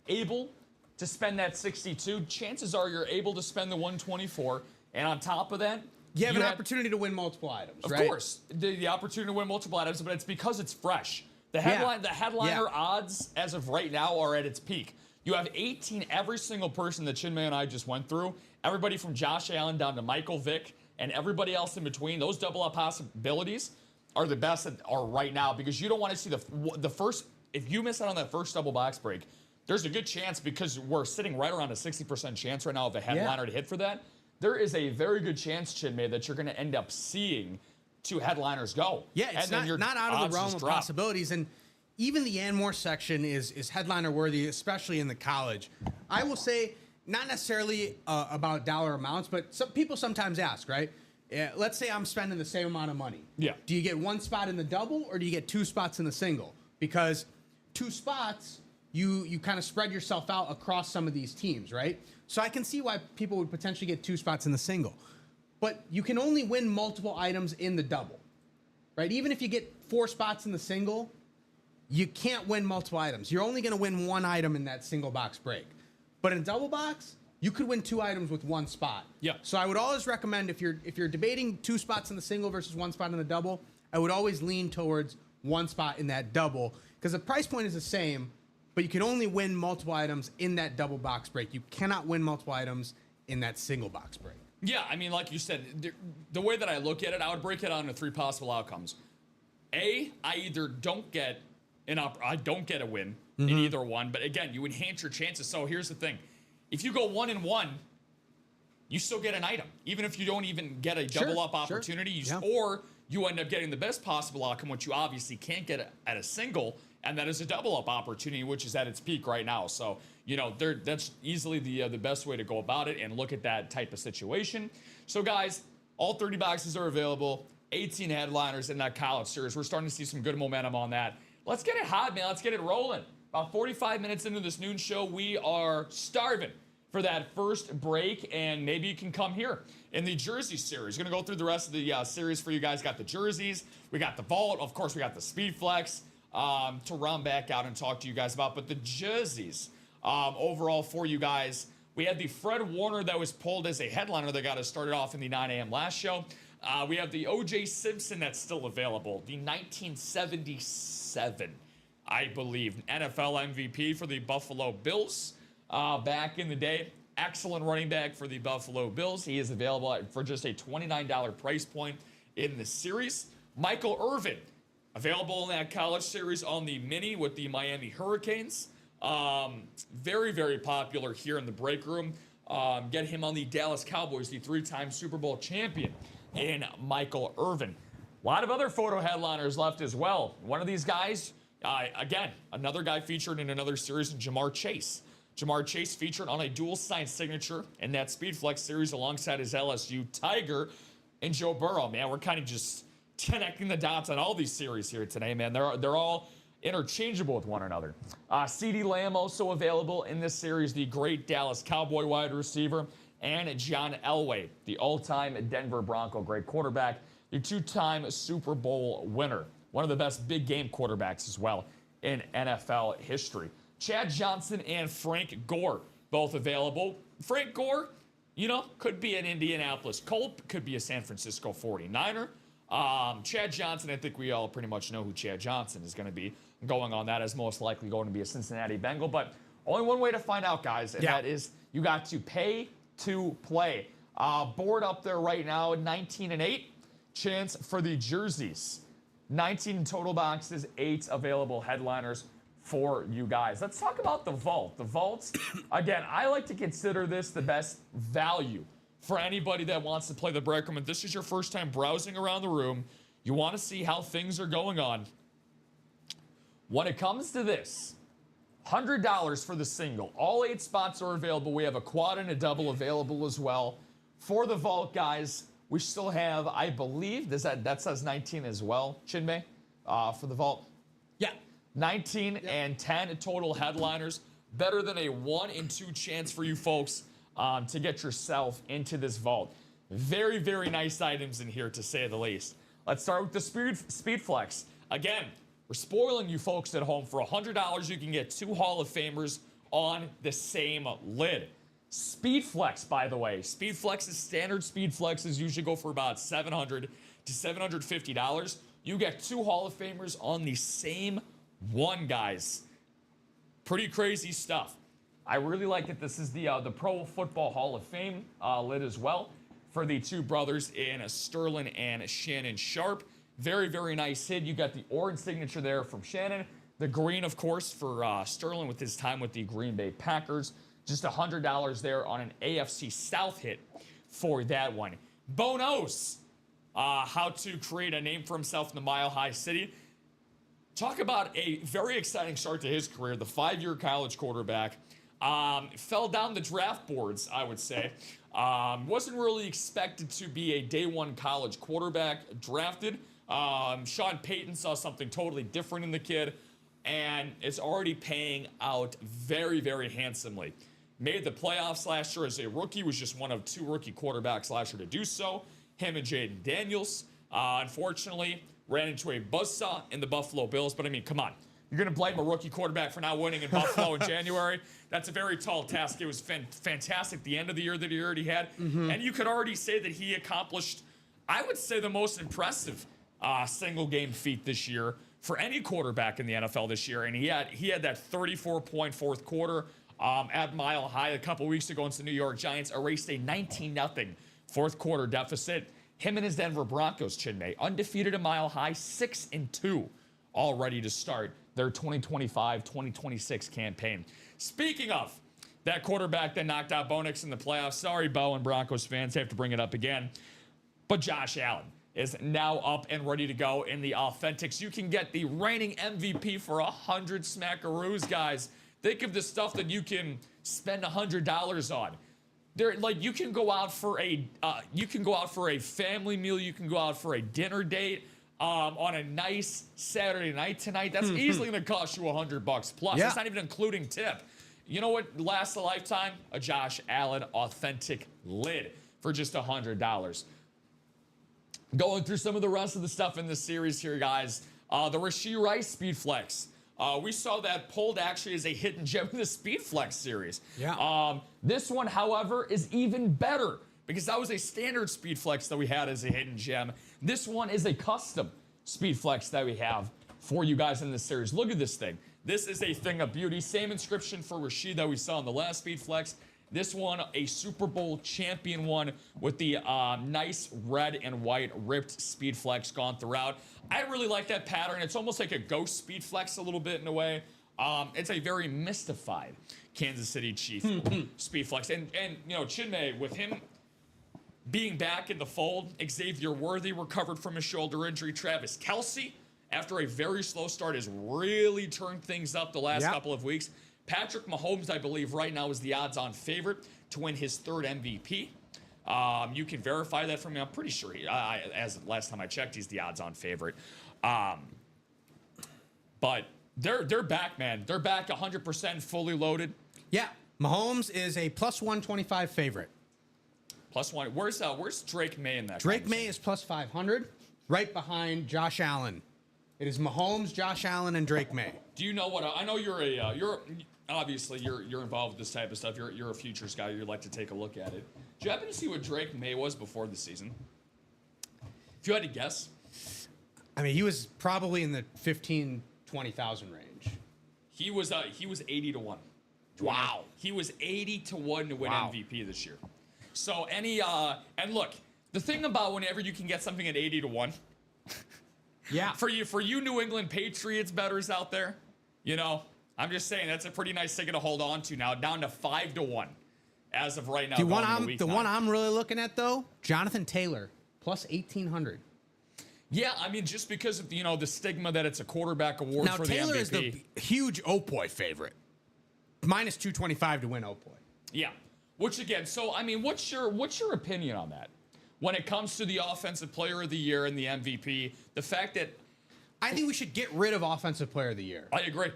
able to spend that 62, chances are you're able to spend the 124. And on top of that, you have an opportunity to win multiple items, of right? course, the opportunity to win multiple items, but it's because it's fresh. The headliner odds as of right now are at its peak. You have 18, every single person that Chinmay and I just went through, everybody from Josh Allen down to Michael Vick and everybody else in between, those double up possibilities are the best that are right now because you don't want to see the first, if you miss out on that first double box break, there's a good chance because we're sitting right around a 60% chance right now of a headliner to hit for that. There is a very good chance, Chinmay, that you're going to end up seeing 2 headliners go. Yeah, it's not out of the realm of possibilities. And even the Anmore section is headliner worthy, especially in the college. I will say, not necessarily about dollar amounts, but some people sometimes ask, right? Let's say I'm spending the same amount of money. Yeah. Do you get 1 spot in the double or do you get 2 spots in the single? Because 2 spots, you kind of spread yourself out across some of these teams, right? So I can see why people would potentially get 2 spots in the single. But you can only win multiple items in the double, right? Even if you get 4 spots in the single, you can't win multiple items. You're only going to win 1 item in that single box break. But in double box, you could win 2 items with 1 spot. Yeah. So I would always recommend if you're debating 2 spots in the single versus 1 spot in the double, I would always lean towards 1 spot in that double because the price point is the same, but you can only win multiple items in that double box break. You cannot win multiple items in that single box break. Yeah, I mean, like you said, the way that I look at it, I would break it down into 3 possible outcomes. A, I either don't get I don't get a win in either one, but again, you enhance your chances. So here's the thing. If you go 1-1, you still get an item. Even if you don't even get a double up opportunity, or you end up getting the best possible outcome, which you obviously can't get at a single, and that is a double up opportunity, which is at its peak right now. So, you know, that's easily the best way to go about it and look at that type of situation. So, guys, all 30 boxes are available, 18 headliners in that college series. We're starting to see some good momentum on that. Let's get it hot, man. Let's get it rolling. About 45 minutes into this noon show, we are starving for that first break, and maybe you can come here in the jersey series. Going to go through the rest of the series for you guys. Got the jerseys. We got the vault. Of course, we got the speed flex to round back out and talk to you guys about. But the jerseys overall for you guys, we had the Fred Warner that was pulled as a headliner that got us started off in the 9 a.m. last show. We have the O.J. Simpson that's still available, the 1977, I believe, NFL MVP for the Buffalo Bills back in the day. Excellent running back for the Buffalo Bills. He is available for just a $29 price point in the series. Michael Irvin, available in that college series on the mini with the Miami Hurricanes. Very, very popular here in the break room. Get him on the Dallas Cowboys, the 3-time Super Bowl champion in Michael Irvin. A lot of other photo headliners left as well. One of these guys, again, another guy featured in another series, Jamar Chase. Jamar Chase featured on a dual sign signature in that Speed Flex series alongside his LSU Tiger and Joe Burrow. Man, we're kind of just connecting the dots on all these series here today, man. They're all interchangeable with one another. CeeDee Lamb also available in this series, the great Dallas Cowboy wide receiver, and John Elway, the all-time Denver Bronco great quarterback, the 2-time Super Bowl winner, one of the best big game quarterbacks as well in NFL history. Chad Johnson and Frank Gore, both available. Frank Gore, you know, could be an Indianapolis Colt, could be a San Francisco 49er. Chad Johnson, I think we all pretty much know who Chad Johnson is going to be. Going on that is most likely going to be a Cincinnati Bengal, but only one way to find out, guys, and that is you got to pay to play. Board up there right now, 19-8. Chance for the jerseys. 19 total boxes, 8 available headliners for you guys. Let's talk about the vault. The vault, again, I like to consider this the best value for anybody that wants to play the break room. If this is your first time browsing around the room, you want to see how things are going on. When it comes to this, $100 for the single. All 8 spots are available. We have a quad and a double available as well. For the vault, guys, we still have, I believe, that says 19 as well, Chinmay, for the vault. Yeah. 19 and 10 total headliners. Better than a 1 in 2 chance for you folks to get yourself into this vault. Very, very nice items in here, to say the least. Let's start with the Speed Flex. Again, we're spoiling you folks at home. For $100, you can get 2 Hall of Famers on the same lid. Speed Flex, by the way. Speed Flex's standard Speed Flexes usually go for about $700 to $750. You get 2 Hall of Famers on the same one, guys. Pretty crazy stuff. I really like that this is the Pro Football Hall of Fame lid as well for the 2 brothers in Sterling and Shannon Sharpe. Very, very nice hit. You got the orange signature there from Shannon. The green, of course, for Sterling with his time with the Green Bay Packers. Just $100 there on an AFC South hit for that one. Bonos, how to create a name for himself in the Mile High City. Talk about a very exciting start to his career. The 5-year college quarterback fell down the draft boards, I would say. Wasn't really expected to be a day 1 college quarterback drafted. Sean Peyton saw something totally different in the kid, and it's already paying out very, very handsomely. Made the playoffs last year as a rookie, was just one of 2 rookie quarterbacks last year to do so. Him and Jaden Daniels, unfortunately, ran into a buzzsaw in the Buffalo Bills. But I mean, come on. You're going to blame a rookie quarterback for not winning in Buffalo in January? That's a very tall task. It was fantastic the end of the year that he already had. Mm-hmm. And you could already say that he accomplished, I would say, the most impressive single-game feat this year for any quarterback in the NFL this year. And he had that 34-point fourth quarter at Mile High a couple weeks ago against the New York Giants, erased a 19-0 fourth quarter deficit. Him and his Denver Broncos, Chinmay, undefeated at Mile High, 6-2, all ready to start their 2025-2026 campaign. Speaking of that quarterback that knocked out Bo Nix in the playoffs, sorry, Bo and Broncos fans, have to bring it up again, but Josh Allen is now up and ready to go in the Authentics. You can get the reigning MVP for 100 smackaroos, guys. Think of the stuff that you can spend $100 on. You can go out for a family meal. You can go out for a dinner date on a nice Saturday night tonight. That's easily going to cost you $100 plus. Yeah. That's not even including tip. You know what lasts a lifetime? A Josh Allen authentic lid for just $100. Going through some of the rest of the stuff in this series here, guys. The Rashee Rice Speed Flex. We saw that pulled actually as a hidden gem in the Speed Flex series. Yeah. This one, however, is even better because that was a standard Speed Flex that we had as a hidden gem. This one is a custom Speed Flex that we have for you guys in this series. Look at this thing. This is a thing of beauty. Same inscription for Rashee that we saw in the last Speed Flex. This one, a Super Bowl champion one with the nice red and white ripped Speed Flex gone throughout. I really like that pattern. It's almost like a ghost Speed Flex a little bit in a way. It's a very mystified Kansas City Chief Speed Flex. And you know, Chinmay, with him being back in the fold, Xavier Worthy recovered from his shoulder injury. Travis Kelce, after a very slow start, has really turned things up the last couple of weeks. Patrick Mahomes, I believe, right now is the odds-on favorite to win his 3rd MVP. You can verify that for me. I'm pretty sure, as last time I checked, he's the odds-on favorite. But they're back, man. They're back 100% fully loaded. Yeah, Mahomes is a plus 125 favorite. Plus one. Where's Drake May in that? Drake May is plus 500, right behind Josh Allen. It is Mahomes, Josh Allen, and Drake May. Do you know what? I know you're obviously you're involved with this type of stuff. You're a futures guy. You like to take a look at it. Do you happen to see what Drake May was before the season? If you had to guess. I mean, he was probably in the 20,000 range. He was 80 to 1. Wow. He was 80 to 1 to win MVP this year. So and look, the thing about whenever you can get something at 80 to 1. Yeah. For you New England Patriots bettors out there, you know, I'm just saying that's a pretty nice ticket to hold on to now, down to 5 to 1 as of right now. The one I'm really looking at though, Jonathan Taylor, plus 1,800. Yeah, I mean, just because of the stigma that it's a quarterback award now, for Taylor the MVP. Is the huge Opoy favorite, minus 225 to win Opoy. Yeah, which again, so I mean, what's your opinion on that? When it comes to the Offensive Player of the Year and the MVP, the fact that... I think we should get rid of Offensive Player of the Year. I agree.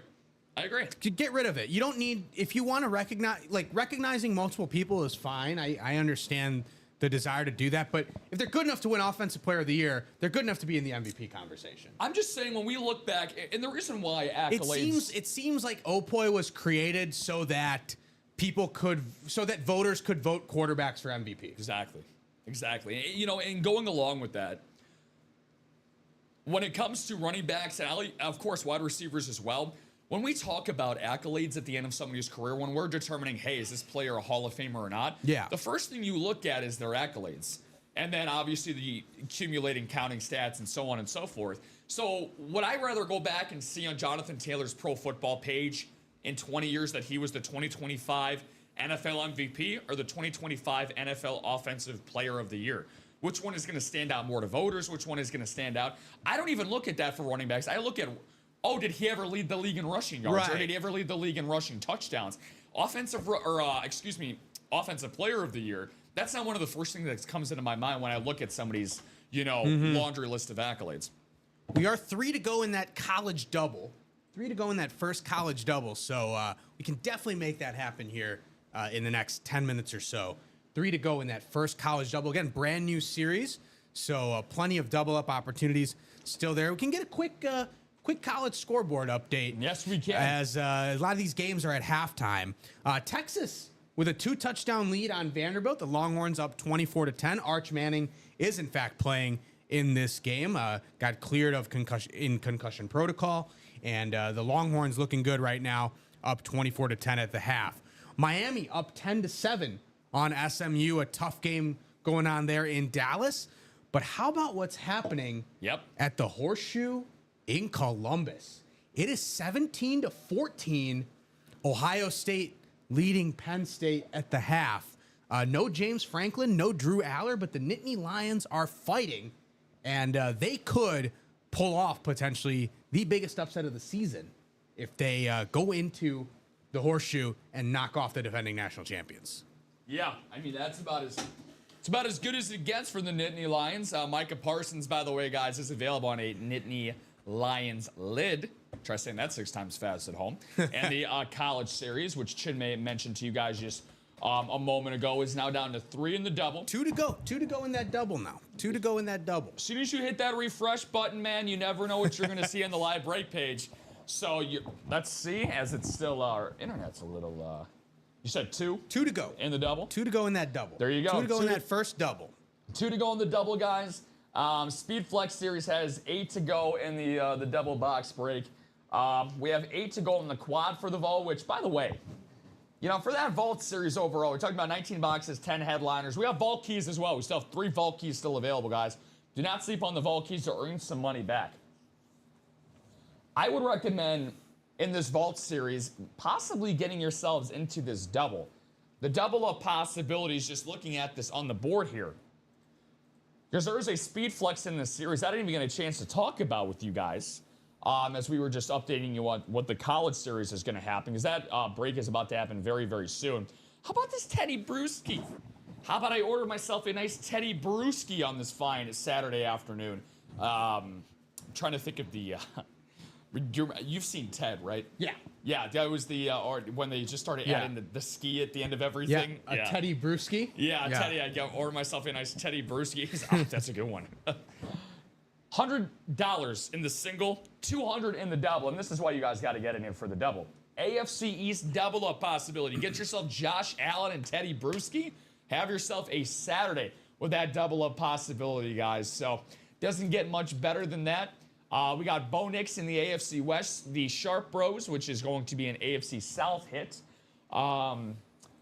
I agree. Get rid of it. You don't need, if you want to recognizing multiple people is fine. I understand the desire to do that, but if they're good enough to win Offensive Player of the Year, they're good enough to be in the MVP conversation. I'm just saying, when we look back, and the reason why accolades... It seems like Opoy was created so that voters could vote quarterbacks for MVP. Exactly. You know, and going along with that, when it comes to running backs, and of course wide receivers as well, when we talk about accolades at the end of somebody's career, when we're determining, hey, is this player a Hall of Famer or not? Yeah. The first thing you look at is their accolades. And then obviously the accumulating counting stats and so on and so forth. So would I rather go back and see on Jonathan Taylor's Pro Football page in 20 years that he was the 2025 NFL MVP or the 2025 NFL Offensive Player of the Year? Which one is going to stand out more to voters? Which one is going to stand out? I don't even look at that for running backs. I look at, did he ever lead the league in rushing yards? Right. Or did he ever lead the league in rushing touchdowns? Offensive Player of the Year. That's not one of the first things that comes into my mind when I look at somebody's, laundry list of accolades. We are 3 to go in that college double. 3 to go in that first college double. So we can definitely make that happen here in the next 10 minutes or so. 3 to go in that first college double. Again, brand new series. So plenty of double up opportunities still there. We can get a quick college scoreboard update. Yes, we can. As a lot of these games are at halftime. Texas with a 2-touchdown lead on Vanderbilt. The Longhorns up 24-10. Arch Manning is in fact playing in this game. Got cleared of concussion protocol. And the Longhorns looking good right now, up 24-10 at the half. Miami up 10-7 on SMU. A tough game going on there in Dallas. But how about what's happening at the Horseshoe in Columbus? It is 17-14. Ohio State leading Penn State at the half. No James Franklin, no Drew Aller, but the Nittany Lions are fighting. And they could pull off potentially the biggest upset of the season if they go into the Horseshoe and knock off the defending national champions. Yeah, I mean, it's about as good as it gets for the Nittany Lions. Micah Parsons, by the way, guys, is available on a Nittany Lions lid. Try saying that 6 times fast at home. And the college series, which Chinmay mentioned to you guys just a moment ago, is now down to 3 in the double. 2 to go. 2 to go in that double now. 2 to go in that double. As soon as you hit that refresh button, man, you never know what you're going to see on the live break page. So let's see, as it's still, our internet's a little, you said 2? 2 to go. In the double? 2 to go in that double. There you go. 2 to go in that first double. 2 to go in the double, guys. Speed Flex Series has 8 to go in the double box break. We have 8 to go in the quad for the vault, which, by the way, for that vault series overall, we're talking about 19 boxes, 10 headliners. We have vault keys as well. We still have 3 vault keys still available, guys. Do not sleep on the vault keys to earn some money back. I would recommend, in this vault series, possibly getting yourselves into this double. The double up possibilities, just looking at this on the board here. Because there is a speed flex in this series I didn't even get a chance to talk about with you guys as we were just updating you on what the college series is going to happen, because that break is about to happen very, very soon. How about this Teddy Bruschi? How about I order myself a nice Teddy Bruschi on this fine Saturday afternoon? Trying to think of the... You've seen Ted, right? Yeah. Yeah, that was the when they just started adding the ski at the end of everything. Yeah, a Teddy Bruschi. Yeah, Teddy. I'd order myself a nice Teddy Bruschi. That's a good one. $100 in the single, $200 in the double, and this is why you guys got to get in here for the double. AFC East double up possibility. Get yourself Josh Allen and Teddy Bruschi. Have yourself a Saturday with that double up possibility, guys. So doesn't get much better than that. We got Bo Nix in the AFC West, the Sharp Bros, which is going to be an AFC South hit.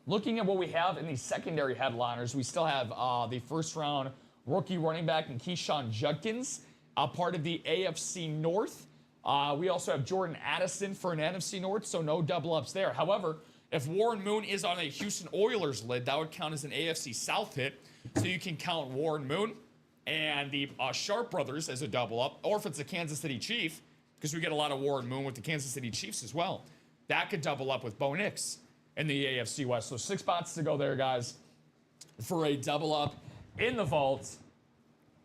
Looking at what we have in the secondary headliners, we still have the first-round rookie running back in Keyshawn Judkins, part of the AFC North. We also have Jordan Addison for an NFC North, so no double-ups there. However, if Warren Moon is on a Houston Oilers lid, that would count as an AFC South hit, so you can count Warren Moon and the Sharp brothers as a double up, or if it's a Kansas City Chief, because we get a lot of Warren Moon with the Kansas City Chiefs as well. That could double up with Bo Nix in the AFC West. So 6 spots to go there, guys, for a double up in the vault.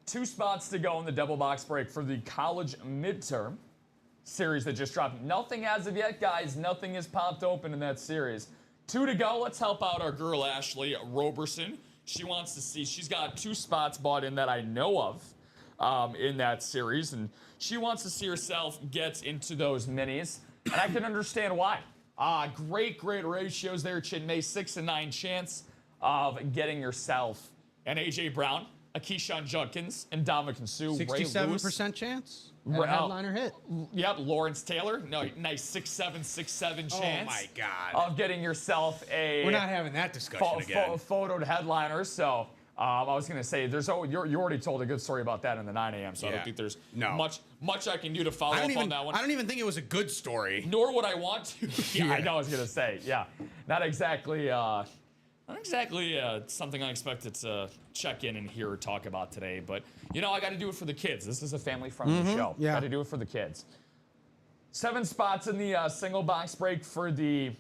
2 spots to go in the double box break for the college midterm. series that just dropped. Nothing as of yet, guys. Nothing has popped open in that series. 2 to go. Let's help out our girl, Ashley Roberson. She wants to see, she's got 2 spots bought in that I know of in that series, and she wants to see herself get into those minis, and I can understand why. Great ratios there, Chinmay. 6 and 9 chance of getting yourself an A.J. Brown, a Keyshawn Judkins, and Dominican Sue. 67% chance. A headliner hit. Yep, Lawrence Taylor. No, nice 6'7" chance. Oh my God. Of getting yourself a. We're not having that discussion again. Photoed headliner. So I was going to say, you already told a good story about that in the 9 a.m. So I don't think there's much I can do to follow up on that one. I don't even think it was a good story. Nor would I want to. Yeah, I know I was going to say. Yeah, not exactly. Something I expected to check in and hear or talk about today, but I got to do it for the kids. This is a family-friendly show. Yeah. Got to do it for the kids. 7 spots in the single box break for the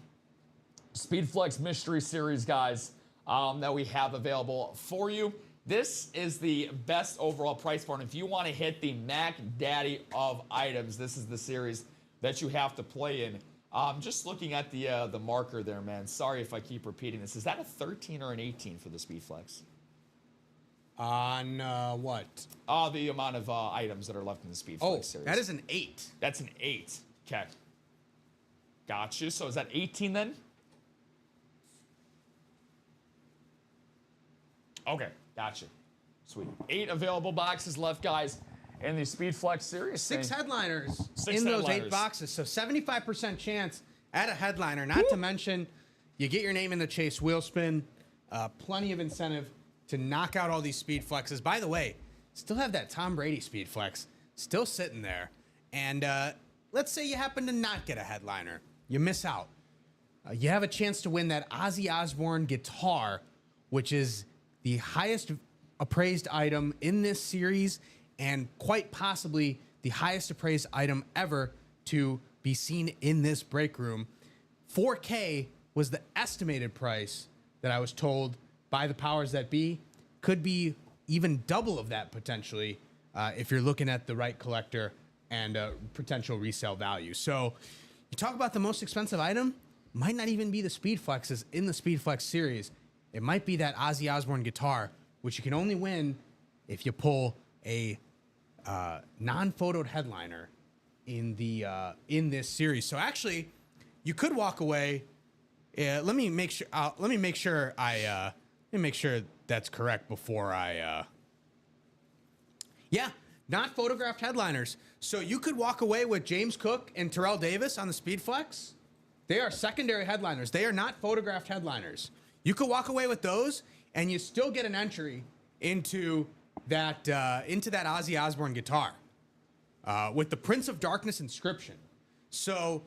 Speedflex Mystery Series, guys, that we have available for you. This is the best overall price point. If you want to hit the Mac Daddy of items, this is the series that you have to play in. Just looking at the marker there, man. Sorry if I keep repeating this. Is that a 13 or an 18 for the Speedflex? On what? The amount of items that are left in the Speedflex series. That is an 8. That's an 8. Okay. Gotcha. So is that 18 then? Okay. Gotcha. Sweet. 8 available boxes left, guys, in the Speedflex series. 6 headliners Six in those headliners. 8 boxes. So 75% chance at a headliner. Not to mention, you get your name in the Chase wheel spin. Plenty of incentive to knock out all these Speedflexes. By the way, still have that Tom Brady Speedflex still sitting there. And let's say you happen to not get a headliner. You miss out. You have a chance to win that Ozzy Osbourne guitar, which is the highest appraised item in this series, and quite possibly the highest appraised item ever to be seen in this break room. $4K was the estimated price that I was told by the powers that be. Could be even double of that potentially if you're looking at the right collector and potential resale value. So you talk about the most expensive item, might not even be the Speedflexes in the Speedflex series. It might be that Ozzy Osbourne guitar, which you can only win if you pull a non-photoed headliner in this series. So actually, you could walk away. Let me make sure that's correct before I. Not photographed headliners. So you could walk away with James Cook and Terrell Davis on the Speedflex. They are secondary headliners. They are not photographed headliners. You could walk away with those, and you still get an entry into that Ozzy Osbourne guitar with the Prince of Darkness inscription. So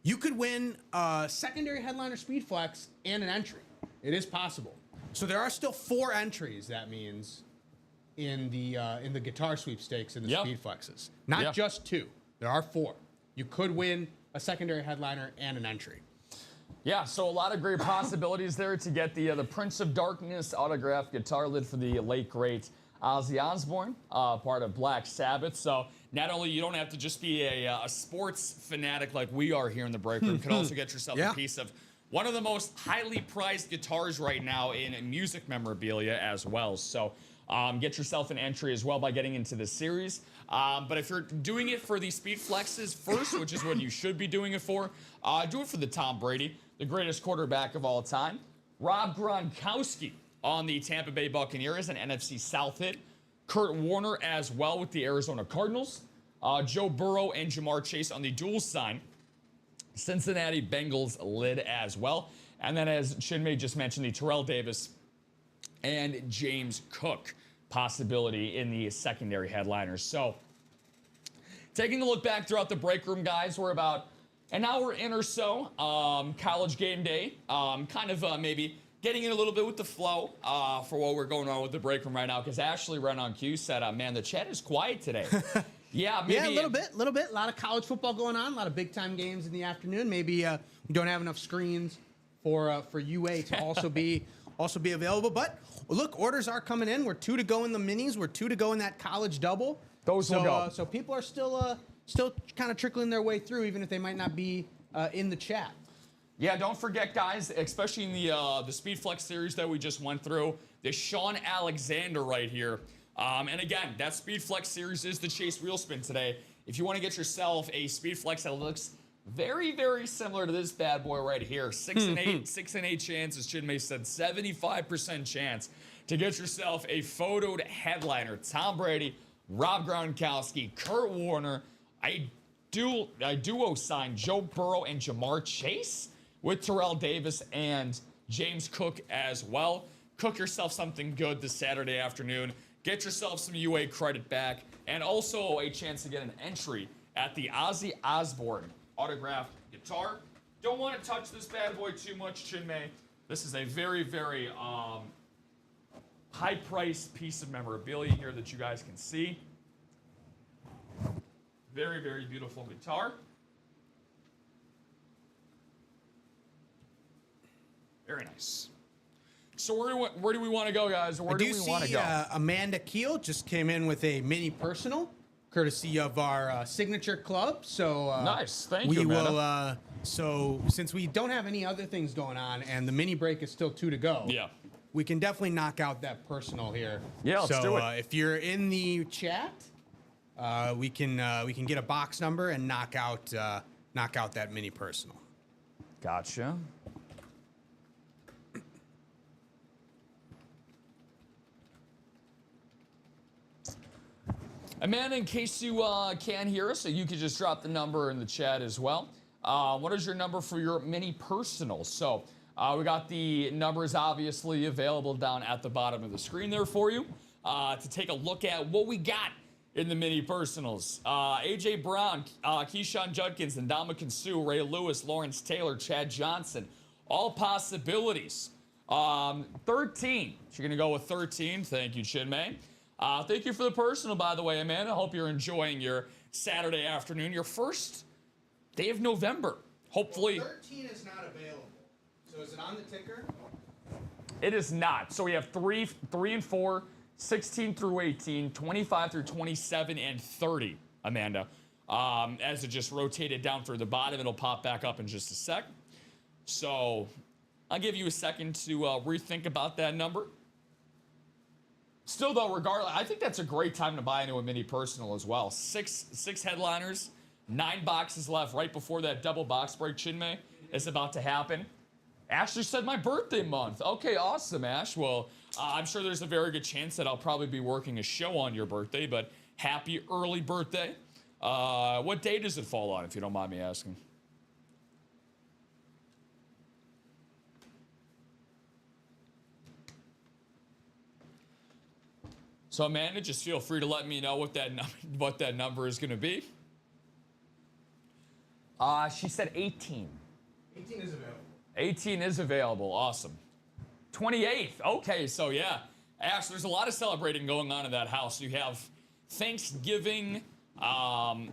you could win a secondary headliner Speedflex and an entry. It is possible. So there are still 4 entries. That means in the guitar sweepstakes in the Speedflexes, not just 2. There are 4. You could win a secondary headliner and an entry. Yeah, so a lot of great possibilities there to get the Prince of Darkness autographed guitar lid for the late, great Ozzy Osbourne, part of Black Sabbath. So not only you don't have to just be a sports fanatic like we are here in the break room, you can also get yourself a piece of one of the most highly prized guitars right now in music memorabilia as well. So get yourself an entry as well by getting into the series. But if you're doing it for the Speedflexes first, which is what you should be doing it for, do it for the Tom Brady, the greatest quarterback of all time. Rob Gronkowski on the Tampa Bay Buccaneers, an NFC South hit. Kurt Warner as well with the Arizona Cardinals. Joe Burrow and Jamar Chase on the dual sign. Cincinnati Bengals lid as well. And then as Chinmay just mentioned, the Terrell Davis and James Cook possibility in the secondary headliners. So taking a look back throughout the break room, guys, we're about an hour in or so. College game day, maybe getting in a little bit with the flow for what we're going on with the break room right now, because Ashley ran on cue, said, man, the chat is quiet today. Yeah, maybe. Yeah, a little bit. A lot of college football going on, a lot of big-time games in the afternoon. Maybe we don't have enough screens for UA to also be available. But look, orders are coming in. We're 2 to go in the minis. We're 2 to go in that college double. Those will go. So people are still still kind of trickling their way through, even if they might not be in the chat. Yeah, don't forget, guys, especially in the Speed Flex series that we just went through, the Sean Alexander right here. And again, that Speed Flex series is the Chase Wheel Spin today. If you want to get yourself a Speed Flex that looks very, very similar to this bad boy right here, 6 and 8, 6 and 8 chance, as Chinmay said, 75% chance to get yourself a photoed headliner. Tom Brady, Rob Gronkowski, Kurt Warner, a duo signed Joe Burrow and Jamar Chase with Terrell Davis and James Cook as well. Cook yourself something good this Saturday afternoon. Get yourself some UA credit back, and also a chance to get an entry at the Ozzy Osbourne autographed guitar. Don't want to touch this bad boy too much, Chinmay. This is a very, very high-priced piece of memorabilia here that you guys can see. Very, very beautiful guitar. Very nice. So where do we want to go, guys? Where do we want to go? Amanda Keel just came in with a mini personal, courtesy of our signature club. So nice, thank you, Amanda. So since we don't have any other things going on, and the mini break is still 2 to go, yeah, we can definitely knock out that personal here. Yeah, let's do it. If you're in the chat, we can get a box number and knock out that mini personal. Gotcha. Amanda, in case you can't hear us, so you could just drop the number in the chat as well. What is your number for your mini personal? So we got the numbers obviously available down at the bottom of the screen there for you to take a look at what we got in the mini personals. AJ Brown, Keyshawn Judkins, Ndamukong Suh, Ray Lewis, Lawrence Taylor, Chad Johnson. All possibilities. 13. You're going to go with 13. Thank you, Chinmay. Thank you for the personal, by the way, Amanda. I hope you're enjoying your Saturday afternoon, your first day of November. Hopefully. Well, 13 is not available. So is it on the ticker? It is not. So we have 3 and 4, 16 through 18, 25 through 27, and 30, Amanda. As it just rotated down through the bottom, it'll pop back up in just a sec. So I'll give you a second to rethink about that number. Still, though, regardless, I think that's a great time to buy into a mini personal as well. Six headliners, 9 boxes left right before that double box break, Chinmay, is about to happen. Ashley said my birthday month. Okay, awesome, Ash. Well, I'm sure there's a very good chance that I'll probably be working a show on your birthday, but happy early birthday. What day does it fall on, if you don't mind me asking? So, Amanda, just feel free to let me know what that number is going to be. She said 18. 18 is available. 18 is available. Awesome. 28th. Okay, so yeah. Ash, there's a lot of celebrating going on in that house. You have Thanksgiving,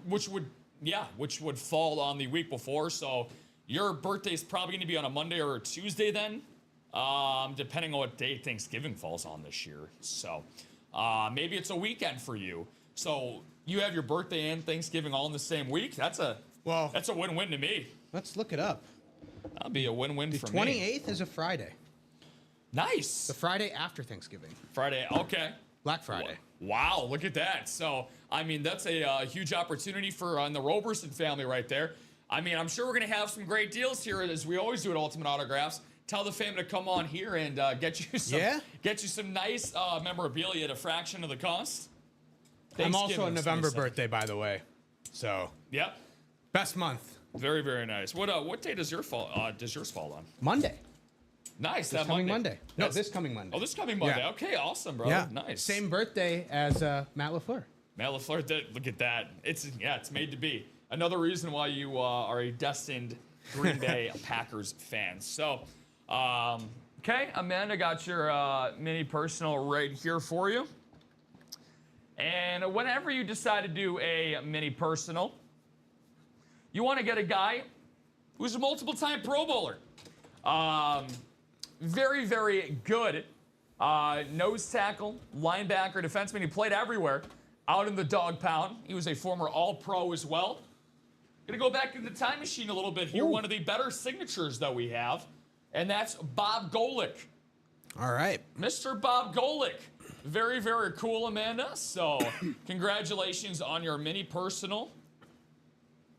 which would fall on the week before. So your birthday is probably going to be on a Monday or a Tuesday then, depending on what day Thanksgiving falls on this year. So maybe it's a weekend for you. So you have your birthday and Thanksgiving all in the same week. That's a win-win to me. Let's look it up. That'll be a win-win for me. The 28th is a Friday. Nice. The Friday after Thanksgiving. Friday, okay. Black Friday. Wow, look at that. So, I mean, that's a huge opportunity for the Roberson family right there. I mean, I'm sure we're going to have some great deals here, as we always do at Ultimate Autographs. Tell the family to come on here and get you some nice memorabilia at a fraction of the cost. I'm also a November birthday, by the way. So, yep. Best month. Very, very nice. What day does yours fall on? Monday. Nice. This coming Monday. No, this coming Monday. Oh, this coming Monday. Yeah. Okay, awesome, bro. Yeah. Nice. Same birthday as Matt LaFleur. Matt LaFleur, look at that. It's made to be. Another reason why you are a destined Green Bay Packers fan. So, okay, Amanda got your mini personal right here for you. And whenever you decide to do a mini personal, you want to get a guy who's a multiple-time Pro Bowler. Very, very good nose tackle, linebacker, defenseman. He played everywhere. out in the dog pound. He was a former All-Pro as well. Gonna go back in the time machine a little bit here. Ooh. One of the better signatures that we have, and that's Bob Golick. All right. Mr. Bob Golick. Very, very cool, Amanda. So, congratulations on your mini personal.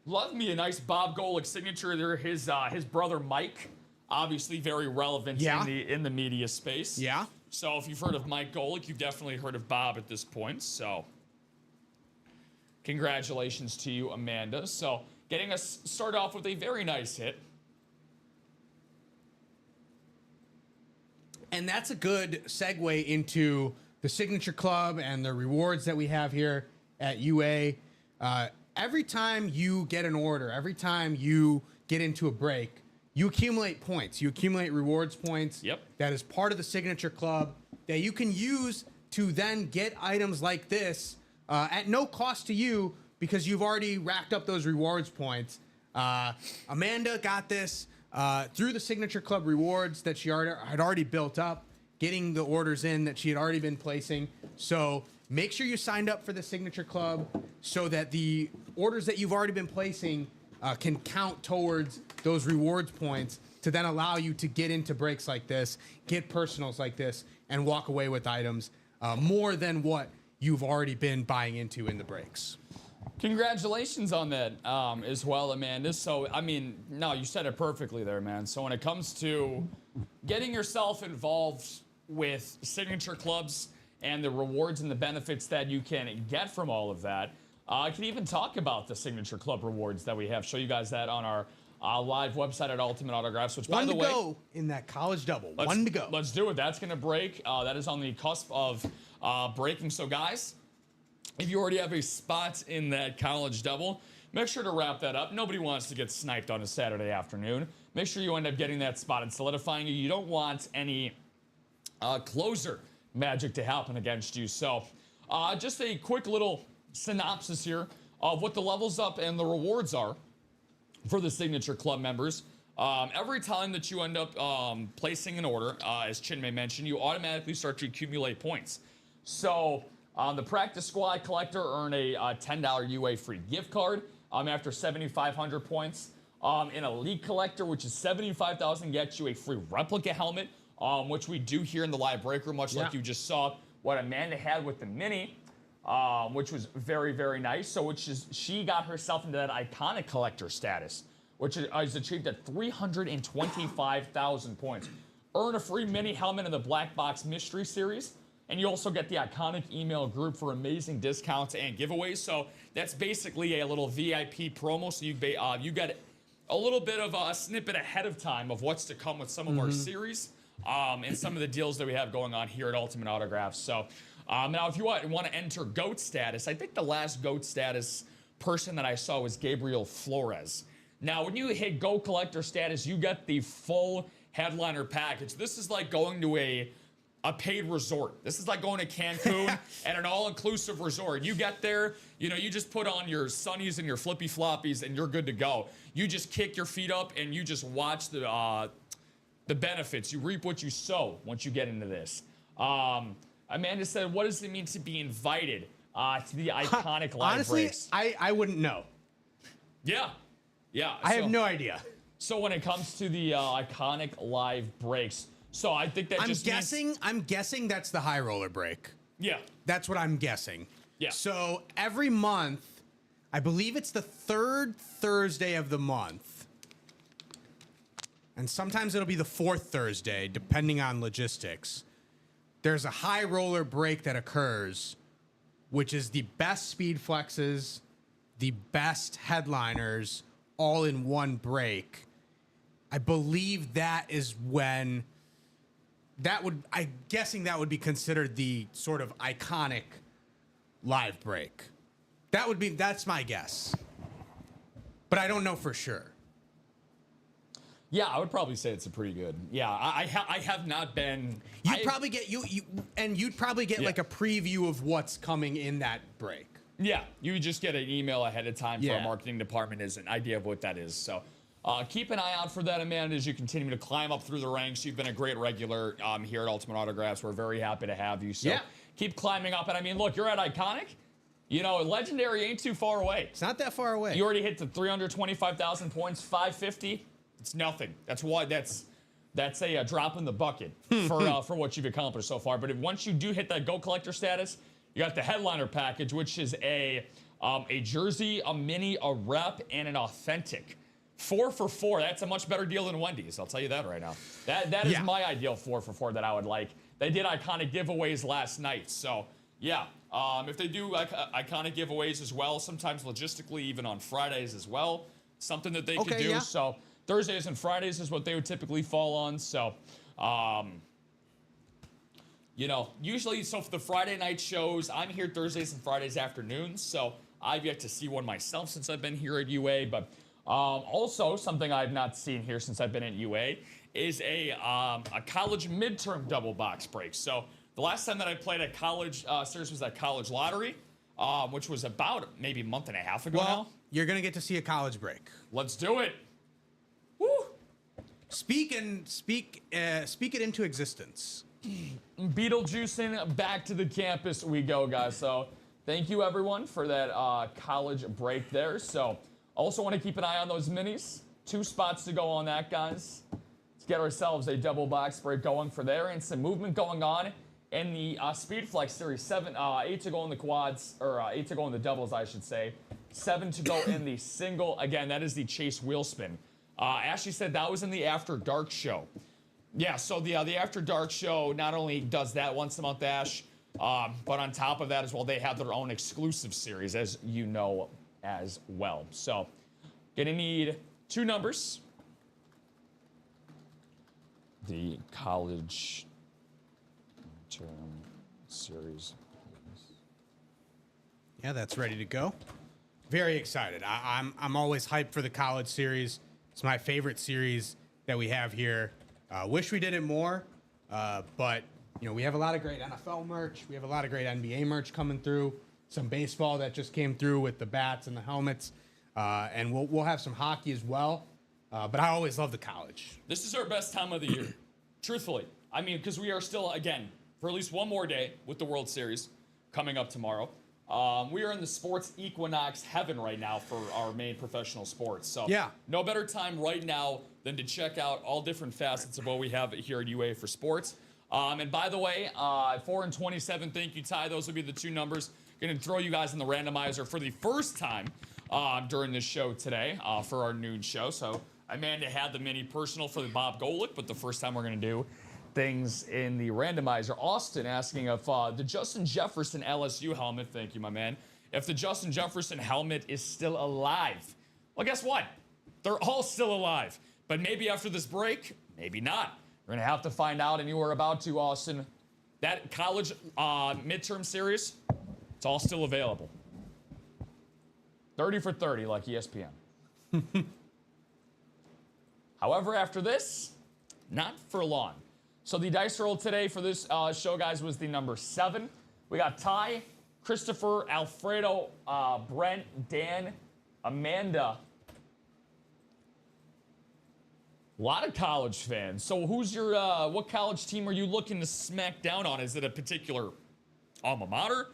Love me a nice Bob Golick signature there. His brother Mike, obviously very relevant in the media space. Yeah. So if you've heard of Mike Golick, you've definitely heard of Bob at this point. So congratulations to you, Amanda. So getting us started off with a very nice hit. And that's a good segue into the Signature Club and the rewards that we have here at UA. Every time you get an order, every time you get into a break, you accumulate points. You accumulate rewards points. Yep. That is part of the Signature Club that you can use to then get items like this at no cost to you because you've already racked up those rewards points. Amanda got this through the Signature Club rewards that she had already built up, getting the orders in that she had already been placing. So make sure you signed up for the Signature Club so that the orders that you've already been placing can count towards those rewards points to then allow you to get into breaks like this, get personals like this, and walk away with items more than what you've already been buying into in the breaks. Congratulations on that as well, Amanda. So, I mean, no, you said it perfectly there, man. So when it comes to getting yourself involved with signature clubs and the rewards and the benefits that you can get from all of that, I can even talk about the Signature Club rewards that we have. Show you guys that on our live website at Ultimate Autographs, which, by the way... One to go in that college double. One to go. Let's do it. That's going to break. That is on the cusp of breaking. So, guys, if you already have a spot in that college double, make sure to wrap that up. Nobody wants to get sniped on a Saturday afternoon. Make sure you end up getting that spot and solidifying it. You don't want any closer magic to happen against you. So, just a quick little synopsis here of what the levels up and the rewards are for the Signature Club members. Every time that you end up placing an order, as Chinmay mentioned, you automatically start to accumulate points. So the Practice Squad Collector earn a $10 UA free gift card after 7,500 points. An Elite Collector, which is 75,000, gets you a free replica helmet, which we do here in the live break room, much like you just saw what Amanda had with the mini. Which was very, very nice. So she got herself into that iconic collector status, which is achieved at 325,000 points. Earn a free mini helmet in the Black Box Mystery Series, and you also get the iconic email group for amazing discounts and giveaways. So that's basically a little VIP promo. So you get a little bit of a snippet ahead of time of what's to come with some of our series and some of the deals that we have going on here at Ultimate Autographs. So. Now, if you want to enter GOAT status, I think the last GOAT status person that I saw was Gabriel Flores. Now, when you hit GOAT collector status, you get the full headliner package. This is like going to a paid resort. This is like going to Cancun at an all-inclusive resort. You get there, you just put on your sunnies and your flippy floppies, and you're good to go. You just kick your feet up and you just watch the benefits. You reap what you sow once you get into this. Amanda said, what does it mean to be invited to the iconic live breaks? Honestly, I wouldn't know. Yeah. I have no idea. So when it comes to the iconic live breaks, so I think that I'm guessing that's the high roller break. Yeah. That's what I'm guessing. Yeah. So every month, I believe it's the third Thursday of the month. And sometimes it'll be the fourth Thursday, depending on logistics. There's a high roller break that occurs, which is the best speed flexes, the best headliners, all in one break. I believe that is when I'm guessing that would be considered the sort of iconic live break. That's my guess. But I don't know for sure. Yeah, I would probably say it's a pretty good. Yeah, I have not been. You'd probably get like a preview of what's coming in that break. Yeah, you would just get an email ahead of time for our marketing department as an idea of what that is. So keep an eye out for that, Amanda, as you continue to climb up through the ranks. You've been a great regular here at Ultimate Autographs. We're very happy to have you. So keep climbing up. And I mean, look, you're at Iconic. You know, legendary ain't too far away. It's not that far away. You already hit the 325,000 points, 550. It's nothing. That's why that's a drop in the bucket for what you've accomplished so far. But once you do hit that Gold Collector status, you got the headliner package, which is a jersey, a mini, a rep, and an authentic. 4 for 4. That's a much better deal than Wendy's. I'll tell you that right now. That is my ideal 4 for 4 that I would like. They did iconic giveaways last night, so yeah. If they do iconic giveaways as well, sometimes logistically, even on Fridays as well, something that they could do. Yeah. So Thursdays and Fridays is what they would typically fall on. So, you know, usually, so for the Friday night shows, I'm here Thursdays and Fridays afternoons. So I've yet to see one myself since I've been here at UA. But also, something I've not seen here since I've been at UA is a college midterm double box break. So the last time that I played a college series was at College Lottery, which was about maybe a month and a half ago now. You're going to get to see a college break. Let's do it. Woo! Speak it into existence. Beetlejuicing back to the campus we go, guys. So thank you, everyone, for that college break there. So also want to keep an eye on those minis. 2 spots to go on that, guys. Let's get ourselves a double box break going for there and some movement going on in the Speed Flex Series. 8 to go in the quads, or 8 to go in the doubles, I should say. 7 to go in the single. Again, that is the Chase wheel spin. Ashley said that was in the After Dark show. Yeah, so the After Dark show not only does that once a month, Ash, but on top of that as well, they have their own exclusive series, as you know, as well. So, gonna need 2 numbers. The college term series. Yeah, that's ready to go. Very excited. I'm always hyped for the college series. It's my favorite series that we have here. Wish we did it more, but you know, we have a lot of great NFL merch. We have a lot of great NBA merch coming through. Some baseball that just came through with the bats and the helmets, and we'll have some hockey as well. But I always love the college. This is our best time of the year, truthfully. I mean, because we are still, again, for at least one more day with the World Series coming up tomorrow. We are in the sports equinox heaven right now for our main professional sports. So yeah, no better time right now than to check out all different facets of what we have here at UA for sports. And by the way, 4 and 27, thank you, Ty. Those will be the 2 numbers. Going to throw you guys in the randomizer for the first time during this show today for our noon show. So Amanda had the mini personal for the Bob Golick, but the first time we're going to do things in the randomizer. Austin asking if the Justin Jefferson LSU helmet, thank you, my man, if the Justin Jefferson helmet is still alive. Well, guess what? They're all still alive. But maybe after this break, maybe not. We're going to have to find out, and you are about to, Austin. That college midterm series, it's all still available. 30 for 30, like ESPN. However, after this, not for long. So the dice roll today for this show, guys, was the number 7. We got Ty, Christopher, Alfredo, Brent, Dan, Amanda. A lot of college fans. So who's your, what college team are you looking to smack down on? Is it a particular alma mater?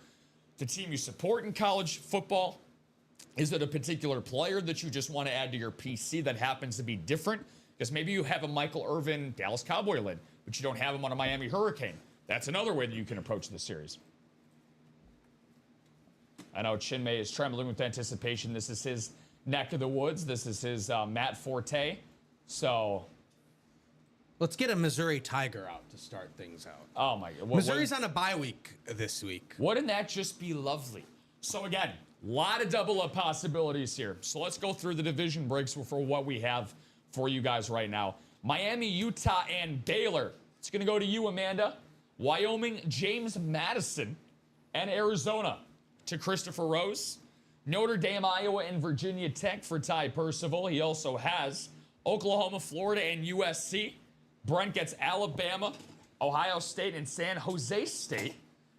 The team you support in college football? Is it a particular player that you just want to add to your PC that happens to be different? Because maybe you have a Michael Irvin Dallas Cowboy lid, but you don't have him on a Miami Hurricane. That's another way that you can approach the series. I know Chinmay is trembling with anticipation. This is his neck of the woods. This is his Matt Forte. So let's get a Missouri Tiger out to start things out. Oh my God. Missouri's on a bye week this week. Wouldn't that just be lovely? So again, a lot of double up possibilities here. So let's go through the division breaks for what we have for you guys right now. Miami, Utah, and Baylor. It's going to go to you, Amanda. Wyoming, James Madison, and Arizona to Christopher Rose. Notre Dame, Iowa, and Virginia Tech for Ty Percival. He also has Oklahoma, Florida, and USC. Brent gets Alabama, Ohio State, and San Jose State.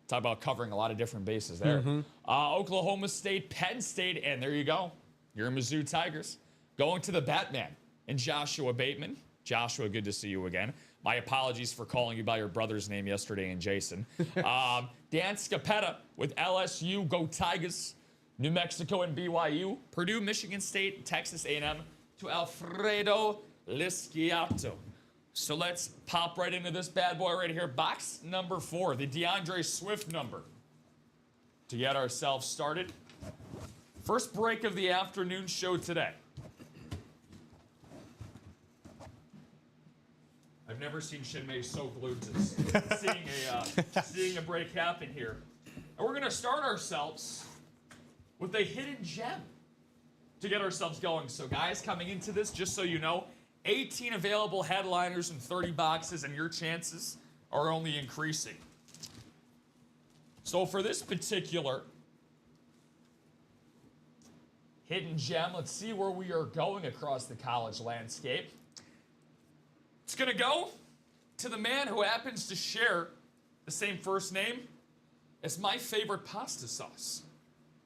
Talk about covering a lot of different bases there. Oklahoma State, Penn State, and there you go. Your Mizzou Tigers. Going to the Batman and Joshua Bateman. Joshua, good to see you again. My apologies for calling you by your brother's name yesterday and Jason. Dan Scapetta with LSU, go Tigers. New Mexico and BYU. Purdue, Michigan State, Texas A&M to Alfredo Lisciato. So let's pop right into this bad boy right here. Box number 4, the DeAndre Swift number. To get ourselves started. First break of the afternoon show today. I've never seen Shinmei so glued to seeing a break happen here. And we're going to start ourselves with a hidden gem to get ourselves going. So guys, coming into this, just so you know, 18 available headliners and 30 boxes, and your chances are only increasing. So for this particular hidden gem, let's see where we are going across the college landscape. It's going to go to the man who happens to share the same first name as my favorite pasta sauce,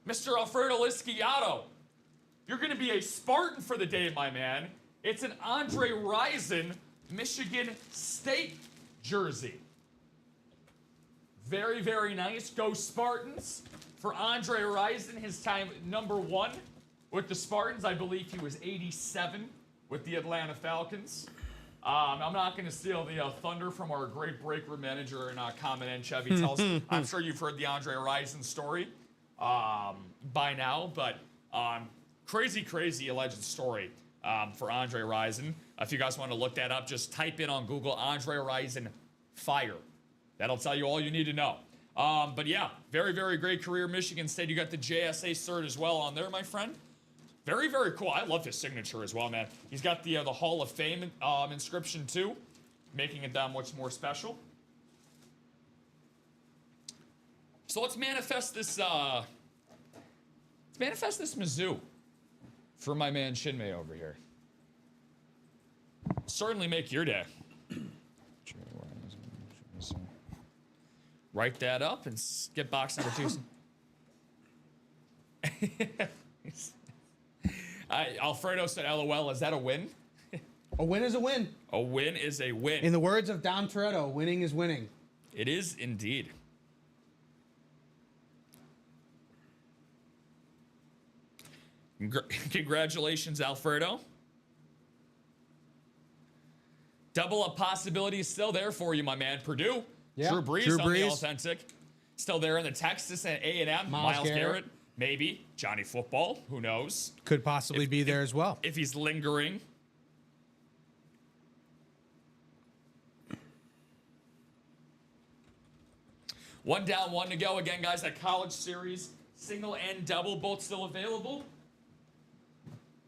Mr. Alfredo Lisciato. You're going to be a Spartan for the day, my man. It's an Andre Rison Michigan State jersey. Very, very nice. Go Spartans. For Andre Rison, his time #1 with the Spartans. I believe he was 87 with the Atlanta Falcons. I'm not going to steal the thunder from our great break room manager and comment and Chevy tells. I'm sure you've heard the Andre Rison story by now, but crazy alleged story for Andre Rison. If you guys want to look that up, just type in on Google Andre Rison fire. That'll tell you all you need to know. But yeah, very, very great career. Michigan State, you got the JSA cert as well on there, my friend. Very, very cool. I love his signature as well, man. He's got the Hall of Fame inscription too, making it that much more special. So let's manifest this. This Mizzou for my man Shinmei over here. Certainly make your day. Write that up and get box number 2. Alfredo said, LOL, is that a win? A win is a win. A win is a win. In the words of Dom Toretto, winning is winning. It is indeed. Congratulations, Alfredo. Double up possibility is still there for you, my man. Purdue. Yeah. Drew Brees on the authentic. Still there in the Texas and A&M. Myles Garrett. Maybe. Johnny Football. Who knows? Could possibly be there as well. If he's lingering. One down, one to go. Again, guys, that college series, single and double, both still available.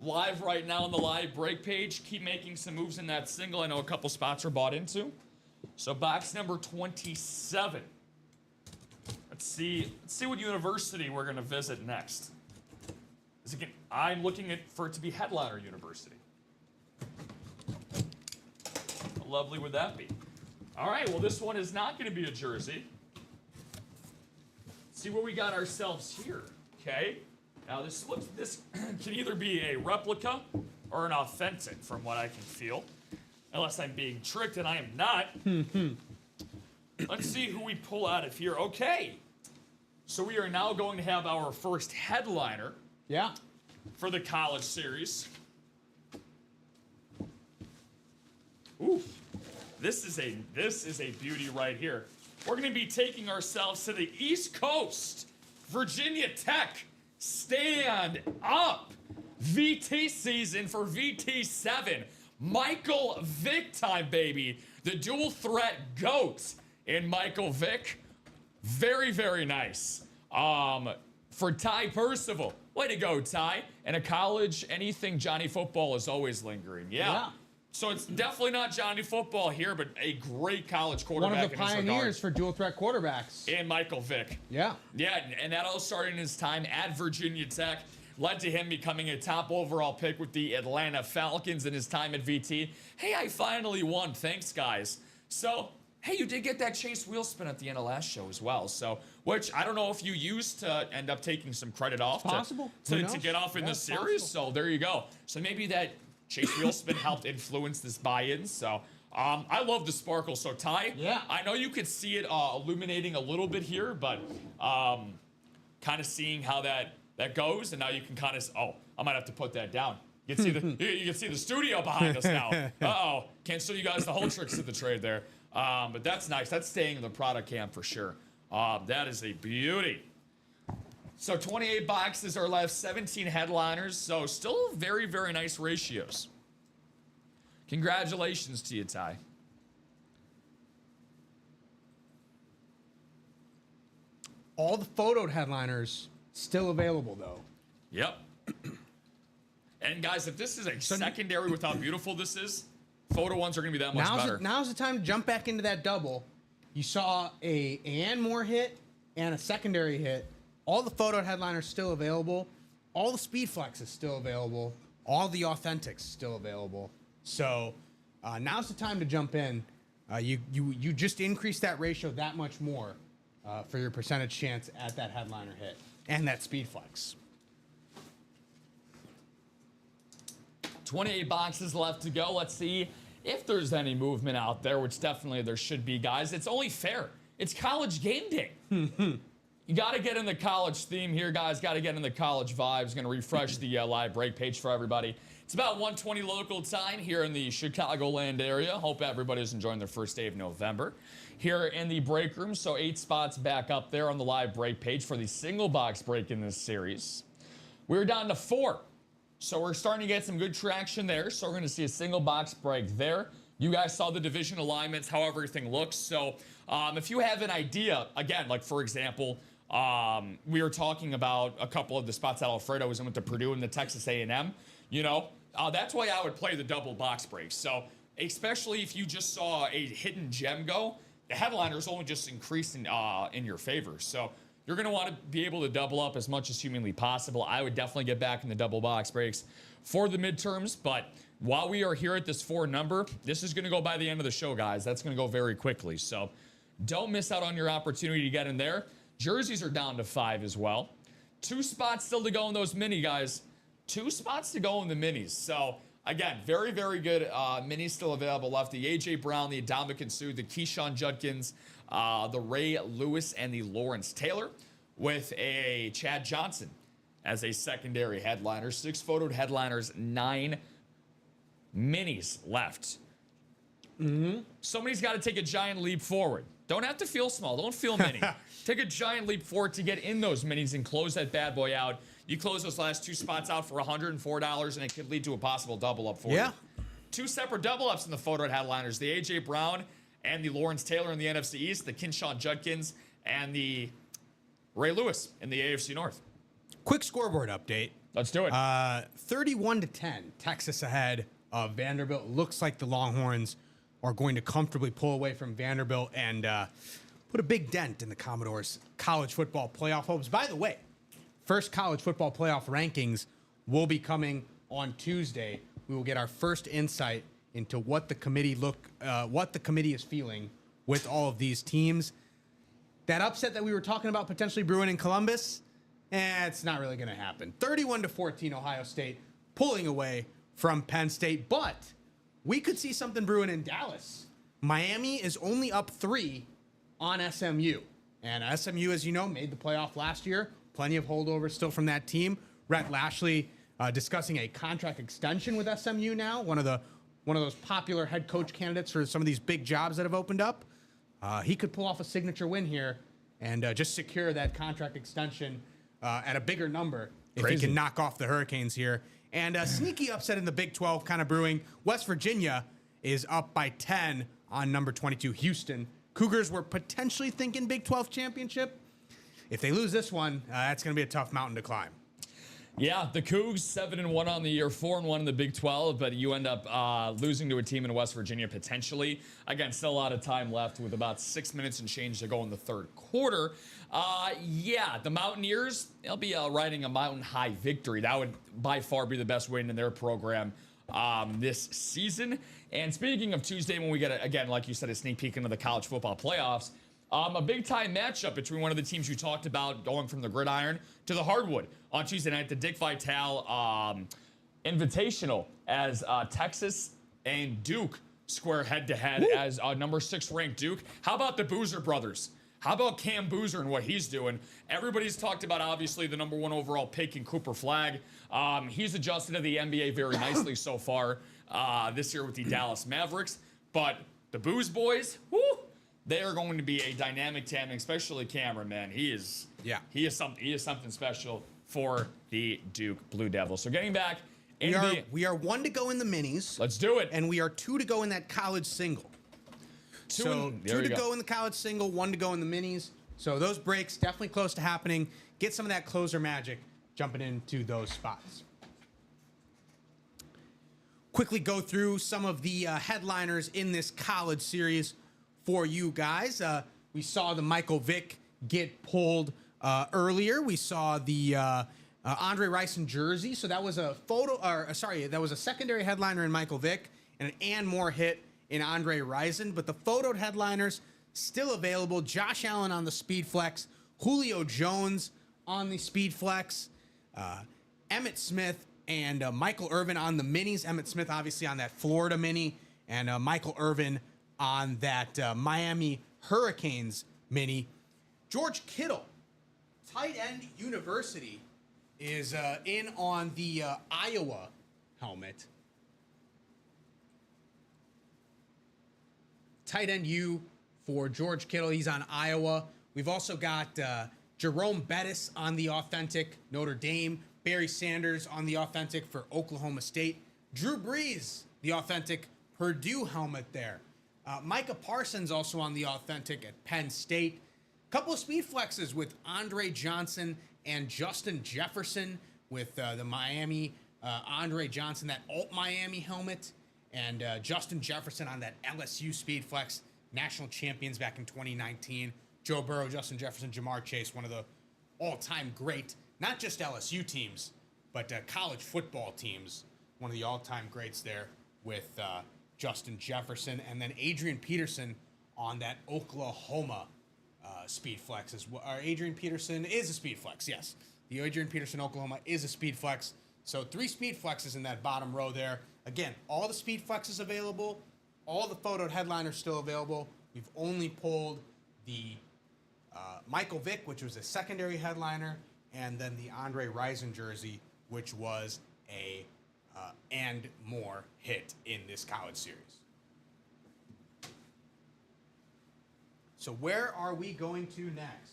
Live right now on the live break page. Keep making some moves in that single. I know a couple spots are bought into. So box number 27. Let's see what university we're going to visit next. Again, I'm looking for it to be Headliner University. How lovely would that be? All right, well, this one is not going to be a jersey. Let's see what we got ourselves here, okay? Now, this can either be a replica or an authentic from what I can feel. Unless I'm being tricked, and I am not. Let's see who we pull out of here. Okay. So we are now going to have our first headliner. Yeah. For the college series. Ooh. This is a beauty right here. We're going to be taking ourselves to the East Coast. Virginia Tech. Stand up. VT season for VT7. Michael Vick time, baby. The dual threat GOAT in Michael Vick. Very, very nice. For Ty Percival. Way to go, Ty. And a college, anything Johnny Football is always lingering. Yeah. So it's definitely not Johnny Football here, but a great college quarterback. One of the pioneers for dual threat quarterbacks. And Michael Vick. Yeah. Yeah, and that all started in his time at Virginia Tech. Led to him becoming a top overall pick with the Atlanta Falcons in his time at VT. Hey, I finally won. Thanks, guys. So, hey, you did get that Chase wheel spin at the end of last show as well. So, which I don't know if you used to end up taking some credit off to get off in the series. Possible. So there you go. So maybe that Chase wheel spin helped influence this buy-in. So I love the sparkle. So, Ty, Yeah. I know you could see it illuminating a little bit here, but kind of seeing how that goes, and now you can kind of, I might have to put that down. You can see you can see the studio behind us now. Uh-oh. Can't show you guys the whole tricks of the trade there. But that's nice. That's staying in the product camp for sure. That is a beauty. So 28 boxes are left, 17 headliners. So still very, very nice ratios. Congratulations to you, Ty. All the photoed headliners still available, though. Yep. And guys, if this is a secondary with how beautiful this is, photo ones are going to be that much better. Now's the time to jump back into that double. You saw a Ann Moore hit and a secondary hit. All the photo headliners still available. All the speed flex is still available. All the authentics still available. So now's the time to jump in. You just increase that ratio that much more for your percentage chance at that headliner hit and that speed flex. 28 boxes left to go. Let's see if there's any movement out there, which definitely there should be, guys. It's only fair. It's college game day. You got to get in the college theme here, guys. Got to get in the college vibes. Going to refresh the live break page for everybody. It's about 1:20 local time here in the Chicagoland area. Hope everybody's enjoying their first day of November here in the break room. So 8 spots back up there on the live break page for the single box break in this series. We're down to 4. So we're starting to get some good traction there. So we're going to see a single box break there. You guys saw the division alignments, how everything looks. So if you have an idea, again, like for example, we were talking about a couple of the spots that Alfredo was in with the Purdue and the Texas A&M. You know, that's why I would play the double box break. So especially if you just saw a hidden gem go, the headliners only just increase in your favor. So you're going to want to be able to double up as much as humanly possible. I would definitely get back in the double box breaks for the midterms. But while we are here at this 4 number, this is going to go by the end of the show, guys. That's going to go very quickly. So don't miss out on your opportunity to get in there. Jerseys are down to 5 as well. 2 spots still to go in those mini, guys. 2 spots to go in the minis. So again, very, very good minis still available left. The A.J. Brown, the Ndamukong Suh, the Keyshawn Judkins, the Ray Lewis, and the Lawrence Taylor, with a Chad Johnson as a secondary headliner. 6 photoed headliners, 9 minis left. Somebody's got to take a giant leap forward. Don't have to feel small. Don't feel mini. Take a giant leap forward to get in those minis and close that bad boy out. You close those last 2 spots out for $104, and it could lead to a possible double up for you. 2 separate double ups in the photo headliners. The A.J. Brown and the Lawrence Taylor in the NFC East, the Keyshawn Judkins, and the Ray Lewis in the AFC North. Quick scoreboard update. Let's do it. 31-10, Texas ahead of Vanderbilt. Looks like the Longhorns are going to comfortably pull away from Vanderbilt and put a big dent in the Commodores' college football playoff hopes. By the way, first college football playoff rankings will be coming on Tuesday. We will get our first insight into what the committee is feeling with all of these teams. That upset that we were talking about potentially brewing in Columbus, it's not really going to happen. 31-14, Ohio State pulling away from Penn State, but we could see something brewing in Dallas. Miami is only up 3 on SMU, and SMU, as you know, made the playoff last year. Plenty of holdovers still from that team. Rhett Lashley discussing a contract extension with SMU now, one of those popular head coach candidates for some of these big jobs that have opened up. He could pull off a signature win here and just secure that contract extension at a bigger number if he can knock off the Hurricanes here. And a sneaky upset in the Big 12 kind of brewing. West Virginia is up by 10 on number 22, Houston. Cougars were potentially thinking Big 12 championship. If they lose this one, that's going to be a tough mountain to climb. Yeah, the Cougs 7-1 on the year, 4-1 in the Big 12, but you end up losing to a team in West Virginia potentially. Again, still a lot of time left with about 6 minutes and change to go in the third quarter. Yeah, the Mountaineers, they'll be riding a mountain high victory. That would by far be the best win in their program this season. And speaking of Tuesday, when we get, again, like you said, a sneak peek into the college football playoffs, a big-time matchup between one of the teams you talked about going from the gridiron to the hardwood on Tuesday night, the Dick Vitale Invitational, as Texas and Duke square head-to-head as number 6 ranked Duke. How about the Boozer brothers? How about Cam Boozer and what he's doing? Everybody's talked about, obviously, the number 1 overall pick in Cooper Flagg. He's adjusted to the NBA very nicely so far this year with the Dallas Mavericks. But the Booze boys, woo, they are going to be a dynamic tandem, especially Cameron, man. He is something special for the Duke Blue Devils. So getting back, we are 1 to go in the minis. Let's do it. And we are 2 to go in that college single. So 2 to go in the college single, 1 to go in the minis. So those breaks definitely close to happening. Get some of that closer magic jumping into those spots. Quickly go through some of the headliners in this college series for you guys. We saw the Michael Vick get pulled earlier. We saw the Andre Rison jersey. So that was a that was a secondary headliner in Michael Vick and an and more hit in Andre Rison. But the photoed headliners still available. Josh Allen on the Speed Flex, Julio Jones on the Speed Flex, Emmitt Smith and Michael Irvin on the minis. Emmitt Smith obviously on that Florida mini, and Michael Irvin on that Miami Hurricanes mini. George Kittle, tight end University, is in on the Iowa helmet. Tight end U for George Kittle. He's on Iowa. We've also got Jerome Bettis on the authentic Notre Dame. Barry Sanders on the authentic for Oklahoma State. Drew Brees, the authentic Purdue helmet there. Micah Parsons also on the authentic at Penn State. Couple of speed flexes with Andre Johnson and Justin Jefferson with the Miami Andre Johnson, that alt Miami helmet, and Justin Jefferson on that LSU speed flex, national champions back in 2019. Joe Burrow, Justin Jefferson, Jamar Chase, one of the all-time great, not just LSU teams, but college football teams. One of the all-time greats there with Justin Jefferson, and then Adrian Peterson on that Oklahoma speed flex. Adrian Peterson is a speed flex, yes. The Adrian Peterson Oklahoma is a speed flex. So 3 speed flexes in that bottom row there. Again, all the speed flexes available, all the photoed headliners still available. We've only pulled the Michael Vick, which was a secondary headliner, and then the Andre Rison jersey, which was a and more hit in this college series. So where are we going to next?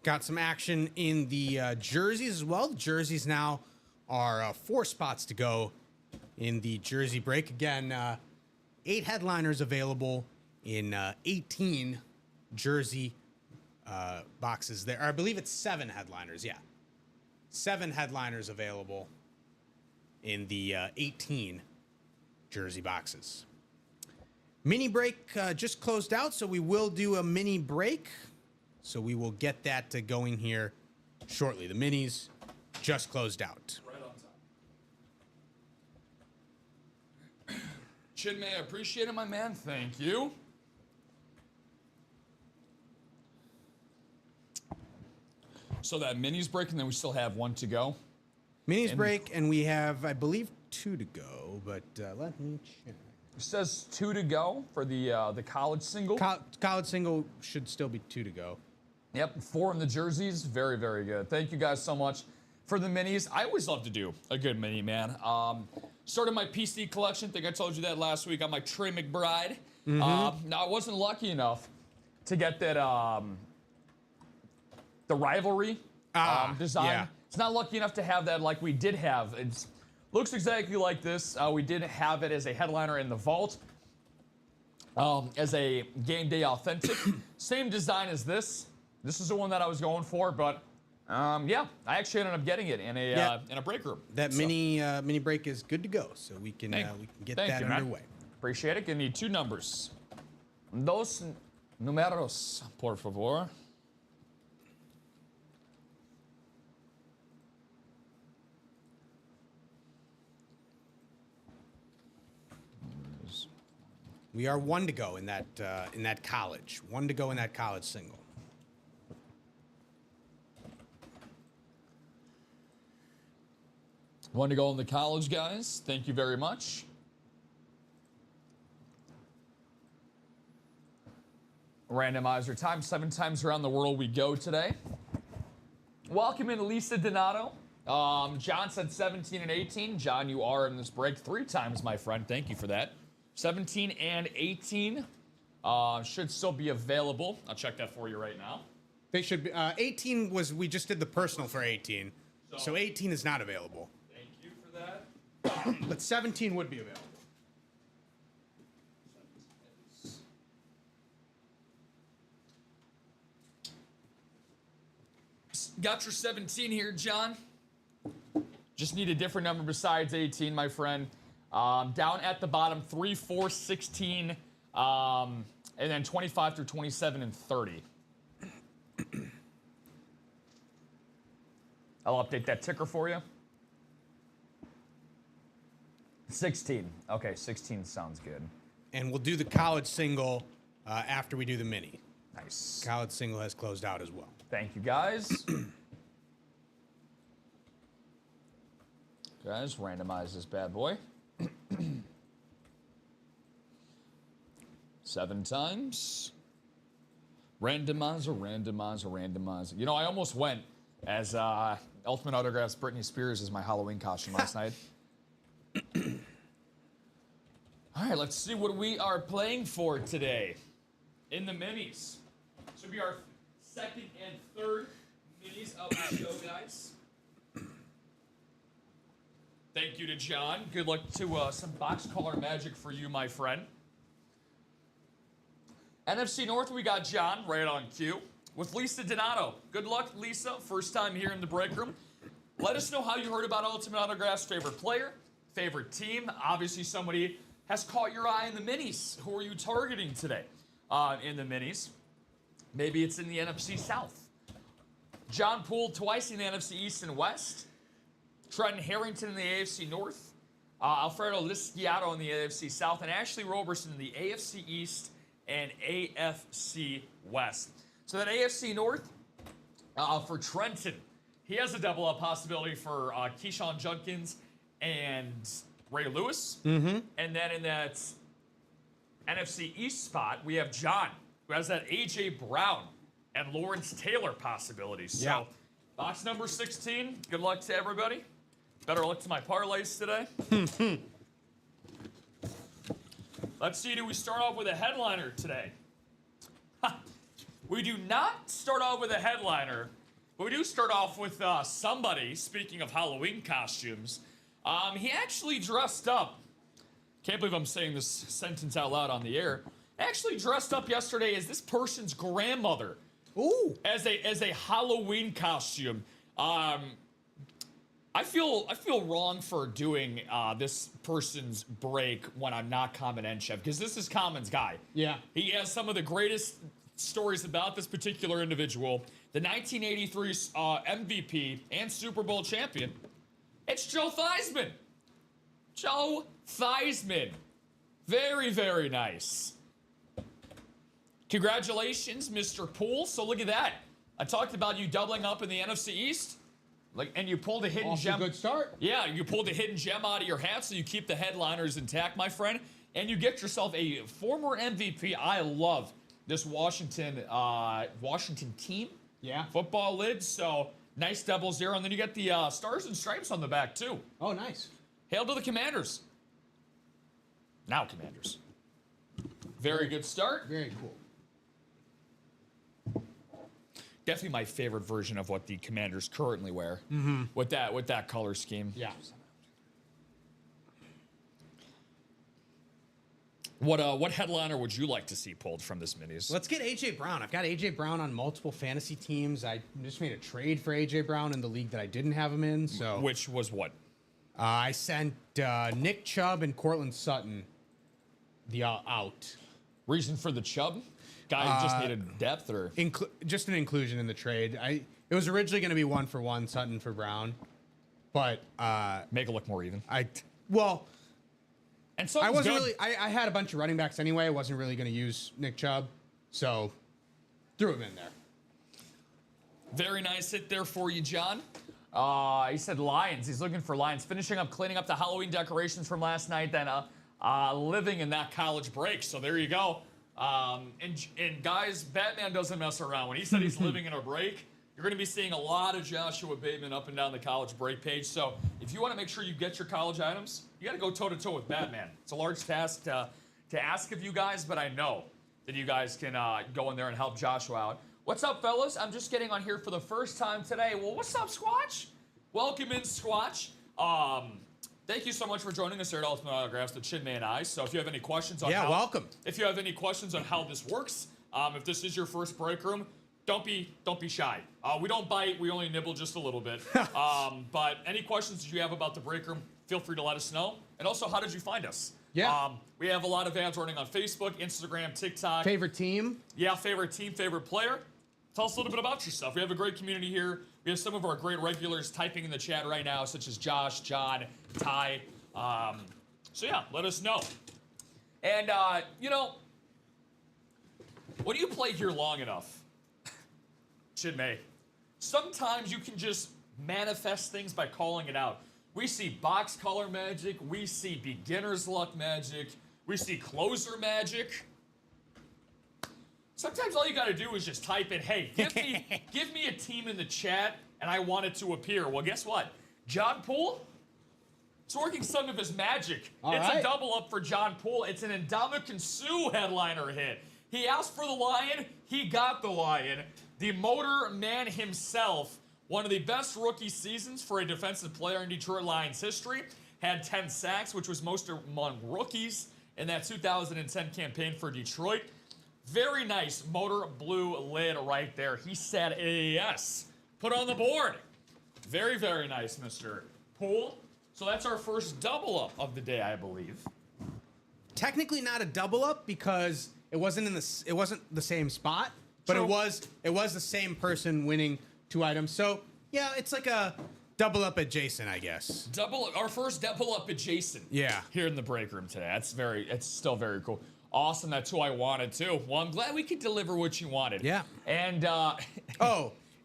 Got some action in the jerseys as well. The jerseys now are 4 spots to go in the jersey break. Again, 8 headliners available in 18 jersey boxes there. Or I believe it's 7 headliners, yeah. 7 headliners available in the 18 jersey boxes. Mini break just closed out, so we will do a mini break. So we will get that going here shortly. The minis just closed out. Right on time. Chinmay, I appreciate it, my man. Thank you. So that minis break, and then we still have 1 to go. Minis break, and we have, I believe, 2 to go, but let me check. It says 2 to go for the college single. College single should still be 2 to go. Yep, 4 in the jerseys. Very, very good. Thank you guys so much for the minis. I always love to do a good mini, man. Started my PC collection. I think I told you that last week on my Trey McBride. Now, I wasn't lucky enough to get that the rivalry design. Yeah. It's not lucky enough to have that like we did have. It looks exactly like this. We did have it as a headliner in the vault. As a game day authentic. Same design as this. This is the one that I was going for, but yeah, I actually ended up getting it in a break room. That mini break is good to go, so we can get that underway. Appreciate it. Give me 2 numbers. Dos números, por favor. We are 1 to go in that college. 1 to go in that college single. One to go in the college, guys. Thank you very much. Randomizer time. 7 times around the world we go today. Welcome in Lisa Donato. John said 17 and 18. John, you are in this break 3 times, my friend. Thank you for that. 17 and 18 should still be available. I'll check that for you right now. They should be. 18 we just did the personal for 18. So 18 is not available. Thank you for that. But 17 would be available. Got your 17 here, John. Just need a different number besides 18, my friend. Down at the bottom, 3, 4, 16, and then 25 through 27 and 30. I'll update that ticker for you. 16. Okay, 16 sounds good. And we'll do the college single after we do the mini. Nice. College single has closed out as well. Thank you, guys. Guys, randomize this bad boy. 7 times. Randomizer, randomizer, randomizer. You know, I almost went as Ultimate Autographs Britney Spears as my Halloween costume last night. All right, let's see what we are playing for today in the minis. Should be our 2nd and 3rd minis of the show, guys. Thank you to John. Good luck to some box color magic for you, my friend. NFC North, we got John right on cue with Lisa Donato. Good luck, Lisa. First time here in the break room. Let us know how you heard about Ultimate Autograph's favorite player, favorite team. Obviously, somebody has caught your eye in the minis. Who are you targeting today in the minis? Maybe it's in the NFC South. John Poole twice in the NFC East and West. Trenton Harrington in the AFC North, Alfredo Lisciato in the AFC South, and Ashley Roberson in the AFC East and AFC West. So that AFC North, for Trenton, he has a double-up possibility for Keyshawn Junkins and Ray Lewis. Mm-hmm. And then in that NFC East spot, we have John, who has that A.J. Brown and Lawrence Taylor possibilities. Yeah. So box number 16, good luck to everybody. Better luck to my parlays today. Let's see, do we start off with a headliner today? We do not start off with a headliner, but we do start off with somebody, speaking of Halloween costumes. He actually dressed up. Can't believe I'm saying this sentence out loud on the air. Actually dressed up yesterday as this person's grandmother. Ooh. As a Halloween costume. I feel wrong for doing this person's break when I'm not Common and Chef, because this is Common's guy. Yeah. He has some of the greatest stories about this particular individual. The 1983 MVP and Super Bowl champion. It's Joe Theismann. Joe Theismann. Very, very nice. Congratulations, Mr. Poole. So look at that. I talked about you doubling up in the NFC East. And you pulled a hidden gem. Good start. Yeah, you pulled a hidden gem out of your hat, so you keep the headliners intact, my friend. And you get yourself a former MVP. I love this Washington team. Yeah. Football lids. So nice 00. And then you get the stars and stripes on the back, too. Oh, nice. Hail to the Commanders. Now Commanders. Very good start. Very cool. Definitely my favorite version of what the Commanders currently wear. Mm-hmm. With that color scheme. Yeah. What headliner would you like to see pulled from this minis? Let's get A.J. Brown. I've got A.J. Brown on multiple fantasy teams. I just made a trade for A.J. Brown in the league that I didn't have him in. So Which was what? I sent Nick Chubb and Cortland Sutton out. Reason for the Chubb? Guy just needed depth, or Just an inclusion in the trade. It was originally going to be 1-for-1 Sutton for Brown, but make it look more even. And And I wasn't good. really. I had a bunch of running backs anyway. I wasn't really going to use Nick Chubb, so threw him in there. Very nice hit there for you, John. He said Lions. He's looking for Lions. Finishing up cleaning up the Halloween decorations from last night, then living in that college break. So there you go. And guys, Batman doesn't mess around. When he said he's living in a break, you're going to be seeing a lot of Joshua Bateman up and down the college break page. So if you want to make sure you get your college items, you got to go toe-to-toe with Batman. It's a large task to ask of you guys, but I know that you guys can go in there and help Joshua out. What's up, fellas? I'm just getting on here for the first time today. Well, what's up, Squatch? Welcome in, Squatch. Thank you so much for joining us here at Ultimate Autographs, the Chin Man Eyes. So if you have any questions on welcome. If you have any questions on how this works, if this is your first break room, don't be shy. We don't bite. We only nibble just a little bit. But any questions that you have about the break room, feel free to let us know. And also, how did you find us? Yeah. We have a lot of ads running on Facebook, Instagram, TikTok. Favorite team? Yeah, favorite team, favorite player. Tell us a little bit about yourself. We have a great community here. We have some of our great regulars typing in the chat right now, such as Josh, John, Ty. So yeah, let us know. And, when you play here long enough, Chinmay, sometimes you can just manifest things by calling it out. We see box color magic. We see beginner's luck magic. We see closer magic. Sometimes all you got to do is just type in, hey, give me a team in the chat, and I want it to appear. Well, guess what? John Poole, it's working some of his magic. It's a double up for John Poole. It's an Ndamukong Suh headliner hit. He asked for the Lion. He got the Lion. The motor man himself, one of the best rookie seasons for a defensive player in Detroit Lions history, had 10 sacks, which was most among rookies in that 2010 campaign for Detroit. Very nice motor blue lid right there. He said yes. Put on the board. Very, very nice, Mr. Poole. So that's our first double up of the day, I believe. Technically not a double up because it wasn't the same spot, but True. it was the same person winning 2 items. So yeah, it's like a double up adjacent, I guess. Our first double up adjacent. Yeah. Here in the break room today. It's still very cool. Awesome. That's who I wanted too. Well, I'm glad we could deliver what you wanted. Yeah. And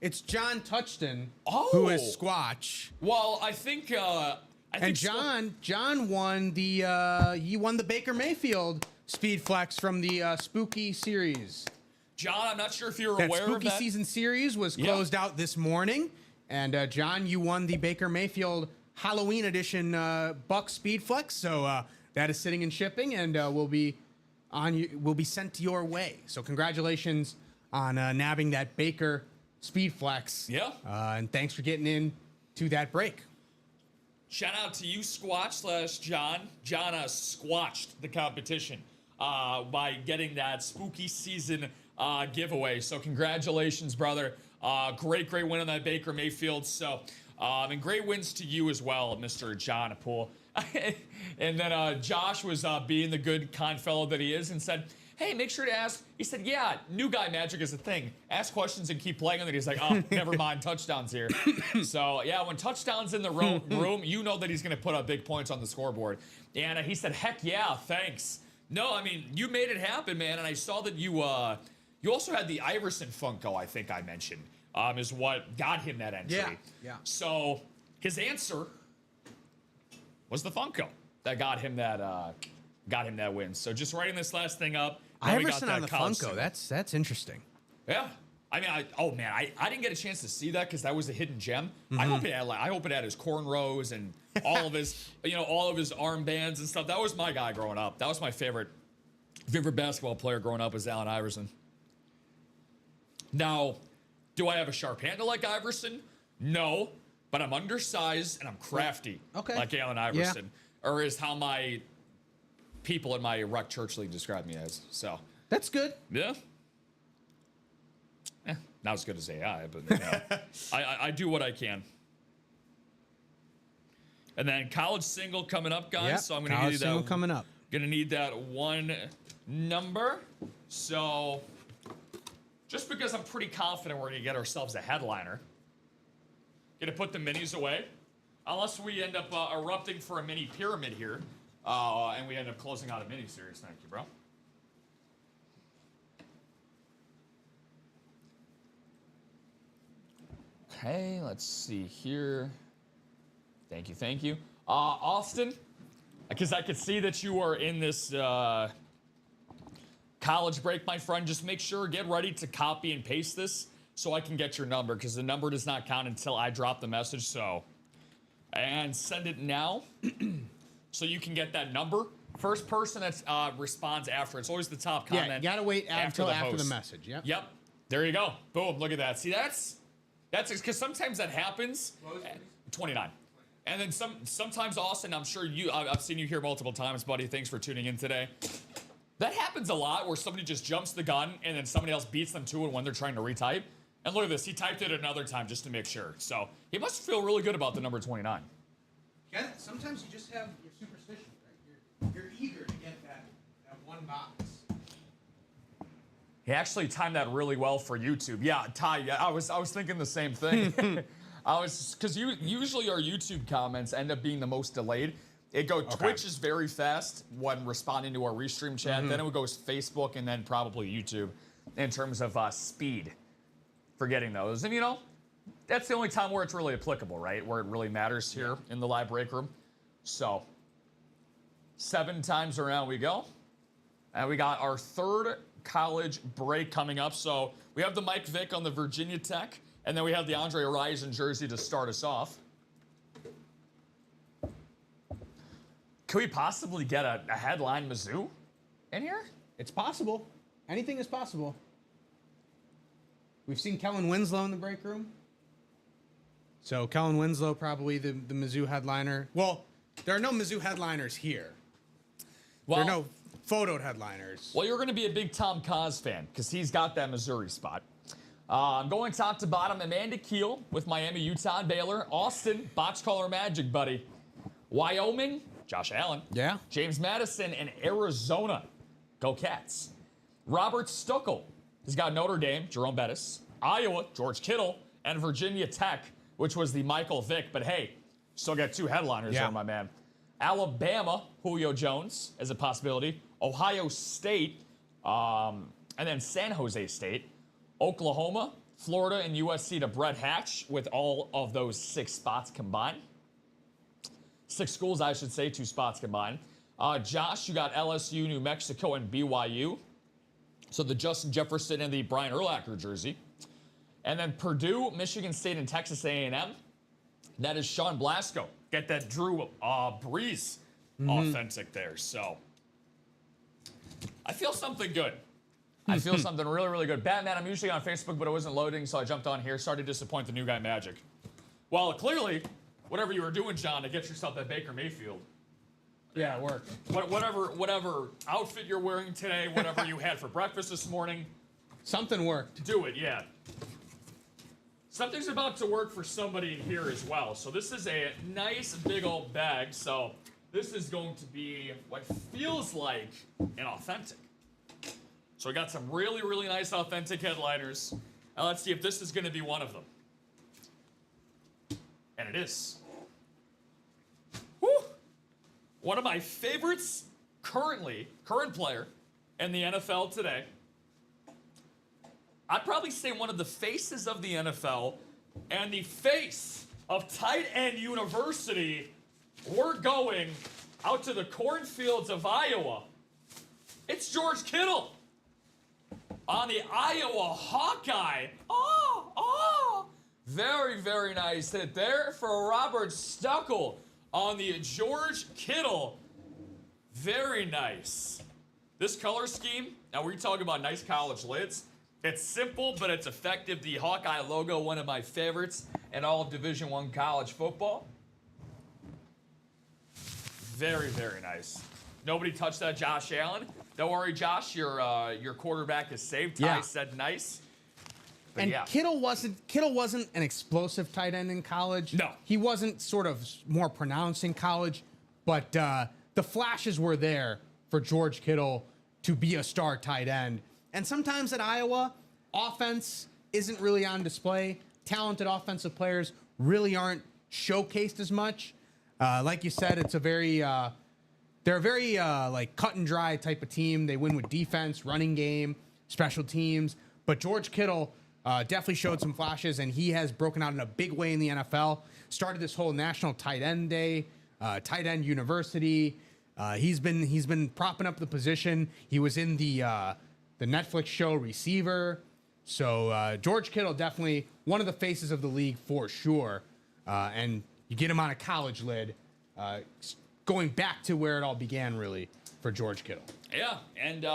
it's John Touchton who is Squatch. Well, I think John won the Baker Mayfield Speed Flex from the Spooky series. John, I'm not sure if you're aware of that. Spooky season series was closed out this morning, and John, you won the Baker Mayfield Halloween edition Buck Speed Flex. So that is sitting and shipping, and will be sent your way. So congratulations on nabbing that Baker Speed Flex. Yeah. And thanks for getting in to that break. Shout out to you, Squatch/John. John squatched the competition by getting that spooky season giveaway. So congratulations, brother. Great win on that Baker Mayfield. So, and great wins to you as well, Mr. John Poole. And then Josh was being the good, kind fellow that he is and said, hey, make sure to ask. He said, yeah, new guy magic is a thing. Ask questions and keep playing. And then he's like, oh, never mind, touchdowns here. So, yeah, when touchdowns in the room, you know that he's going to put up big points on the scoreboard. And he said, heck yeah, thanks. No, I mean, you made it happen, man. And I saw that you also had the Iverson Funko, I think I mentioned, is what got him that entry. Yeah. So his answer was the Funko that got him that win. So just writing this last thing up. Iverson on the Funko. That's interesting. Yeah. I mean, I didn't get a chance to see that because that was a hidden gem. Mm-hmm. I hope it had his cornrows and all of his, all of his armbands and stuff. That was my guy growing up. That was my favorite basketball player growing up was Allen Iverson. Now, do I have a sharp handle like Iverson? No, but I'm undersized and I'm crafty like Allen Iverson. Yeah. Or is how my people in my rec church league describe me as. So That's good. yeah. Not as good as AI, but you know, I do what I can. And then college single coming up, guys. Yep, So I'm going to college need single that. coming up. Going to need that one number. So just because I'm pretty confident we're going to get ourselves a headliner, going to put the minis away, unless we end up erupting for a mini pyramid here, and we end up closing out a mini series. Thank you, bro. Okay, let's see here. Thank you, thank you. Austin, because I could see that you are in this college break, my friend. Just make sure, get ready to copy and paste this so I can get your number, because the number does not count until I drop the message. So, and send it now so you can get that number. First person that responds after. It's always the top comment. Yeah, you gotta wait until after the host. message. Yep. Yep. There you go. Boom. Look at that. See, that's because sometimes that happens. 29. And then sometimes, Austin, I'm sure I've seen you here multiple times, buddy. Thanks for tuning in today. That happens a lot where somebody just jumps the gun and then somebody else beats them to it when they're trying to retype. And look at this. He typed it another time just to make sure. So he must feel really good about the number 29. Yeah, sometimes you just have your superstition, right? You're eager to get that one box. He actually timed that really well for YouTube. Yeah, Ty, I was thinking the same thing. Because usually our YouTube comments end up being the most delayed. Twitch is very fast when responding to our restream chat. Then it goes Facebook and then probably YouTube in terms of speed for getting those. And, you know, that's the only time where it's really applicable, right? Where it really matters here in the live break room. So 7 times around we go. And we got our third college break coming up. So we have the Mike Vick on the Virginia Tech, and then we have the Andre Rison jersey to start us off. Could we possibly get a headline Mizzou in here? It's possible. Anything is possible. We've seen Kellen Winslow in the break room. So Kellen Winslow probably the Mizzou headliner. Well, there are no Mizzou headliners here. Well, there are no photoed headliners. Well, you're going to be a big Tom Kaz fan because he's got that Missouri spot. I'm going top to bottom. Amanda Keel with Miami, Utah, Baylor. Austin, box color Magic, buddy. Wyoming, Josh Allen. Yeah. James Madison, and Arizona. Go Cats. Robert Stuckel. He's got Notre Dame, Jerome Bettis. Iowa, George Kittle. And Virginia Tech, which was the Michael Vick. But hey, still got 2 headliners there, my man. Alabama, Julio Jones as a possibility. Ohio State, and then San Jose State. Oklahoma, Florida, and USC to Brett Hatch with all of those 6 spots combined. 6 schools, I should say, 2 spots combined. Josh, you got LSU, New Mexico, and BYU. So the Justin Jefferson and the Brian Urlacher jersey. And then Purdue, Michigan State, and Texas A&M. That is Sean Blasco. Get that Drew Brees authentic there. So I feel something good. I feel something really, really good. Batman, I'm usually on Facebook, but it wasn't loading, so I jumped on here. Sorry to disappoint the new guy, Magic. Well, clearly, whatever you were doing, John, to get yourself that Baker Mayfield. Yeah, it worked. Whatever outfit you're wearing today, whatever you had for breakfast this morning. Something worked. Do it, yeah. Something's about to work for somebody in here as well. So this is a nice big old bag. So this is going to be what feels like an authentic. So we got some really, really nice authentic headliners. Now let's see if this is going to be one of them. And it is. Woo! One of my favorites current player in the NFL today. I'd probably say one of the faces of the NFL and the face of Tight End University. We're going out to the cornfields of Iowa. It's George Kittle on the Iowa Hawkeye. Oh. Very, very nice hit there for Robert Stuckel on the George Kittle. Very nice. This color scheme, now we're talking about nice college lids. It's simple, but it's effective. The Hawkeye logo, one of my favorites in all of Division I college football. Very, very nice. Nobody touched that Josh Allen. Don't worry, Josh. Your quarterback is saved. Ty Yeah. said nice. But And yeah. Kittle wasn't an explosive tight end in college. No. He wasn't sort of more pronounced in college, but the flashes were there for George Kittle to be a star tight end. And sometimes at Iowa, offense isn't really on display. Talented offensive players really aren't showcased as much. Like you said, it's a very they're a very like cut and dry type of team. They win with defense, running game, special teams. But George Kittle definitely showed some flashes, and he has broken out in a big way in the NFL. Started this whole National Tight End Day, Tight End University. He's been propping up the position. He was in the Netflix show Receiver. So George Kittle definitely one of the faces of the league for sure. And you get him on a college lid, going back to where it all began, really, for George Kittle. Yeah, and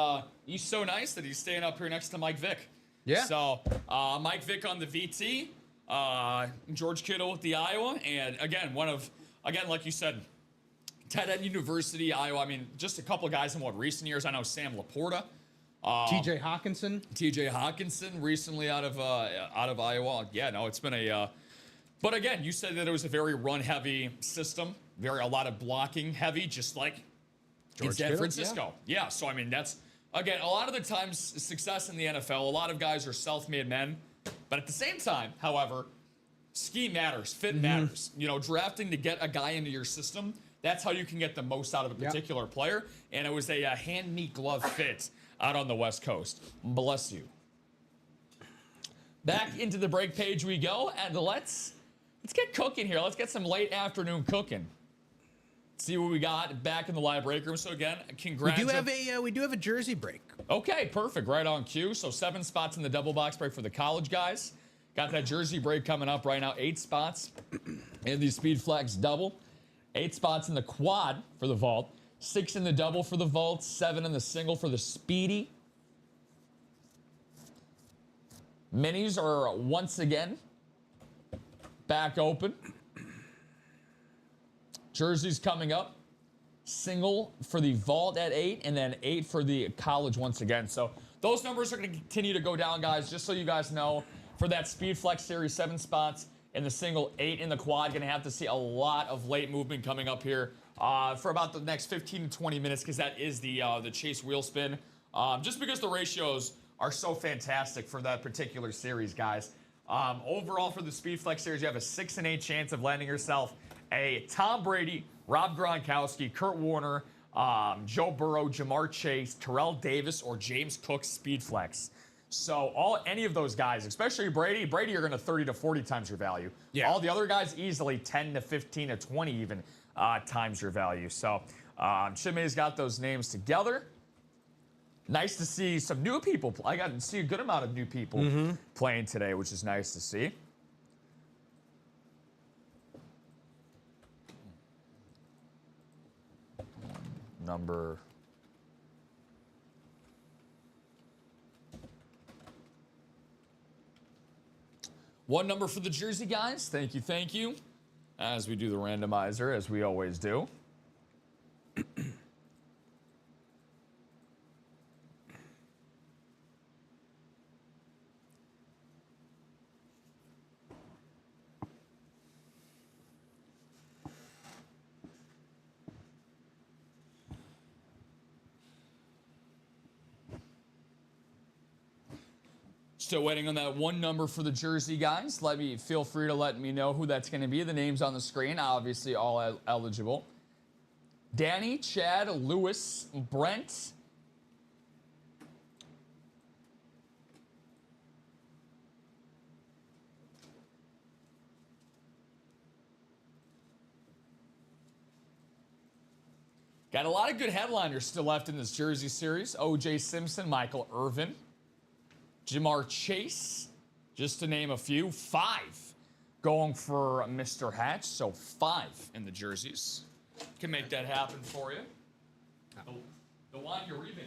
he's so nice that he's staying up here next to Mike Vick. Yeah. So Mike Vick on the VT, George Kittle with the Iowa, and again, like you said, tight end University, Iowa. I mean, just a couple of guys in recent years. I know Sam Laporta. T.J. Hawkinson. Recently out of Iowa. Yeah, no, it's been a. But again, you said that it was a very run-heavy system, a lot of blocking heavy, just like in San Kittle, Francisco. Yeah. So I mean, that's again a lot of the times success in the NFL. A lot of guys are self-made men, but at the same time, however, scheme matters, fit matters. You know, drafting to get a guy into your system. That's how you can get the most out of a particular player. And it was a hand-me-glove fit out on the West Coast. Bless you. Back into the break page we go, and let's get cooking here. Let's get some late afternoon cooking. See what we got back in the live break room. So again, congrats. We do have a jersey break. Okay, perfect. Right on cue. So 7 spots in the double box break for the college guys. Got that jersey break coming up right now. 8 spots in the Speed Flex double. 8 spots in the quad for the vault. 6 in the double for the vault. 7 in the single for the speedy. Minis are once again back open. Jerseys coming up. Single for the vault at 8, and then 8 for the college once again. So those numbers are going to continue to go down, guys, just so you guys know. For that Speed Flex Series, 7 spots in the single, 8 in the quad. Going to have to see a lot of late movement coming up here for about the next 15 to 20 minutes, because that is the Chase wheel spin. Just because the ratios are so fantastic for that particular series, guys. Overall, for the Speed Flex Series, you have a 6 in 8 chance of landing yourself a Tom Brady, Rob Gronkowski, Kurt Warner, Joe Burrow, Jamar Chase, Terrell Davis, or James Cook Speed Flex. So any of those guys, especially Brady, you're going to 30 to 40 times your value. Yeah. All the other guys, easily 10 to 15 to 20 even times your value. So Chimay's got those names together. Nice to see some new people. I got to see a good amount of new people playing today, which is nice to see. Number... One number for the jersey, guys. Thank you. As we do the randomizer, as we always do. Still waiting on that one number for the jersey, guys. Feel free to let me know who that's going to be. The names on the screen, obviously all eligible. Danny, Chad, Lewis, Brent. Got a lot of good headliners still left in this jersey series. O.J. Simpson, Michael Irvin, Jamar Chase, just to name a few. 5 going for Mr. Hatch, so 5 in the jerseys. Can make that happen for you. The one you're reading.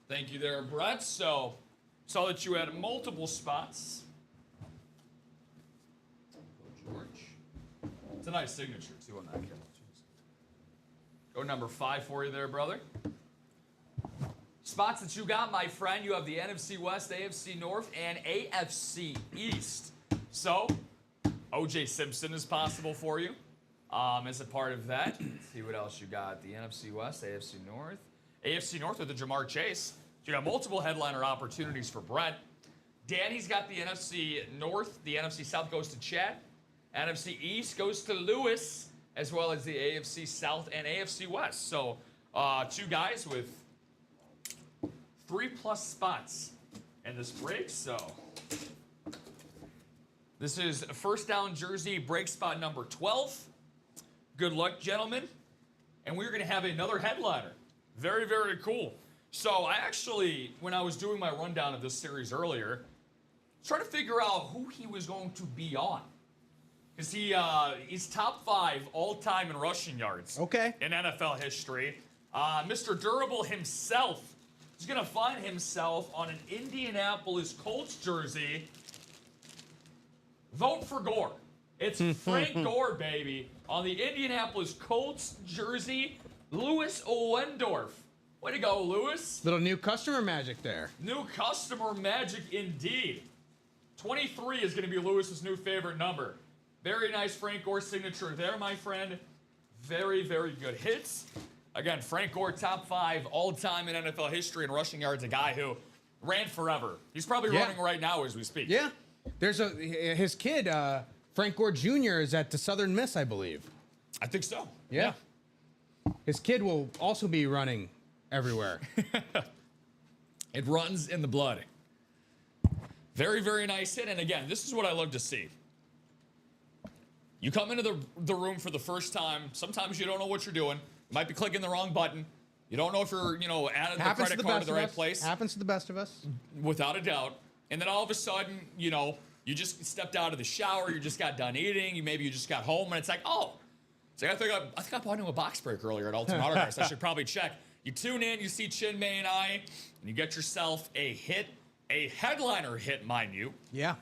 Thank you there, Brett. So, saw that you had multiple spots a nice signature, too, on that kid. Go number 5 for you there, brother. Spots that you got, my friend, you have the NFC West, AFC North, and AFC East. So, O.J. Simpson is possible for you as a part of that. Let's see what else you got. The NFC West, AFC North. AFC North with the Jamar Chase. You got multiple headliner opportunities for Brett. Danny's got the NFC North. The NFC South goes to Chad. NFC East goes to Lewis, as well as the AFC South and AFC West. So, 2 guys with 3+ spots in this break. So, this is first down jersey break spot number 12. Good luck, gentlemen. And we're going to have another headliner. Very, very cool. So, I actually, when I was doing my rundown of this series earlier, trying to figure out who he was going to be on. Because he's top 5 all-time in rushing yards. Okay. In NFL history. Mr. Durable himself is going to find himself on an Indianapolis Colts jersey. Vote for Gore. It's Frank Gore, baby. On the Indianapolis Colts jersey, Louis Wendorf. Way to go, Louis. Little new customer magic there. New customer magic indeed. 23 is going to be Lewis's new favorite number. Very nice Frank Gore signature there, my friend. Very, very good hits. Again, Frank Gore, top 5 all-time in NFL history in rushing yards. A guy who ran forever. He's probably running right now as we speak. Yeah. There's his kid, Frank Gore Jr. is at the Southern Miss, I believe. I think so. Yeah. His kid will also be running everywhere. It runs in the blood. Very, very nice hit. And again, this is what I love to see. You come into the room for the first time. Sometimes you don't know what you're doing. You might be clicking the wrong button. You don't know if you're, adding the credit card to the right place. Happens to the best of us. Without a doubt. And then all of a sudden, you just stepped out of the shower. You just got done eating. Maybe you just got home. And it's like, oh. It's like, I think I bought into a box break earlier at Ultimate Autographs. I should probably check. You tune in. You see Chinmay and I. And you get yourself a hit. A headliner hit, mind you. Yeah.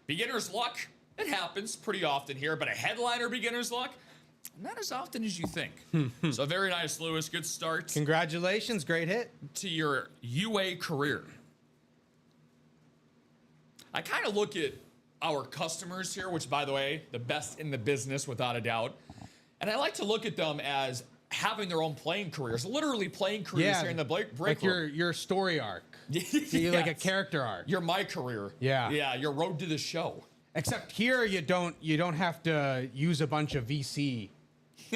Beginner's luck. It happens pretty often here, but a headliner beginner's luck, not as often as you think. So very nice, Lewis. Good start. Congratulations. Great hit. To your UA career. I kind of look at our customers here, which, by the way, the best in the business without a doubt. And I like to look at them as having their own playing careers, literally playing careers here in the break like room. your story arc. Yes. Like a character arc. You're my career. Yeah. Yeah, your road to the show. Except here you don't have to use a bunch of VC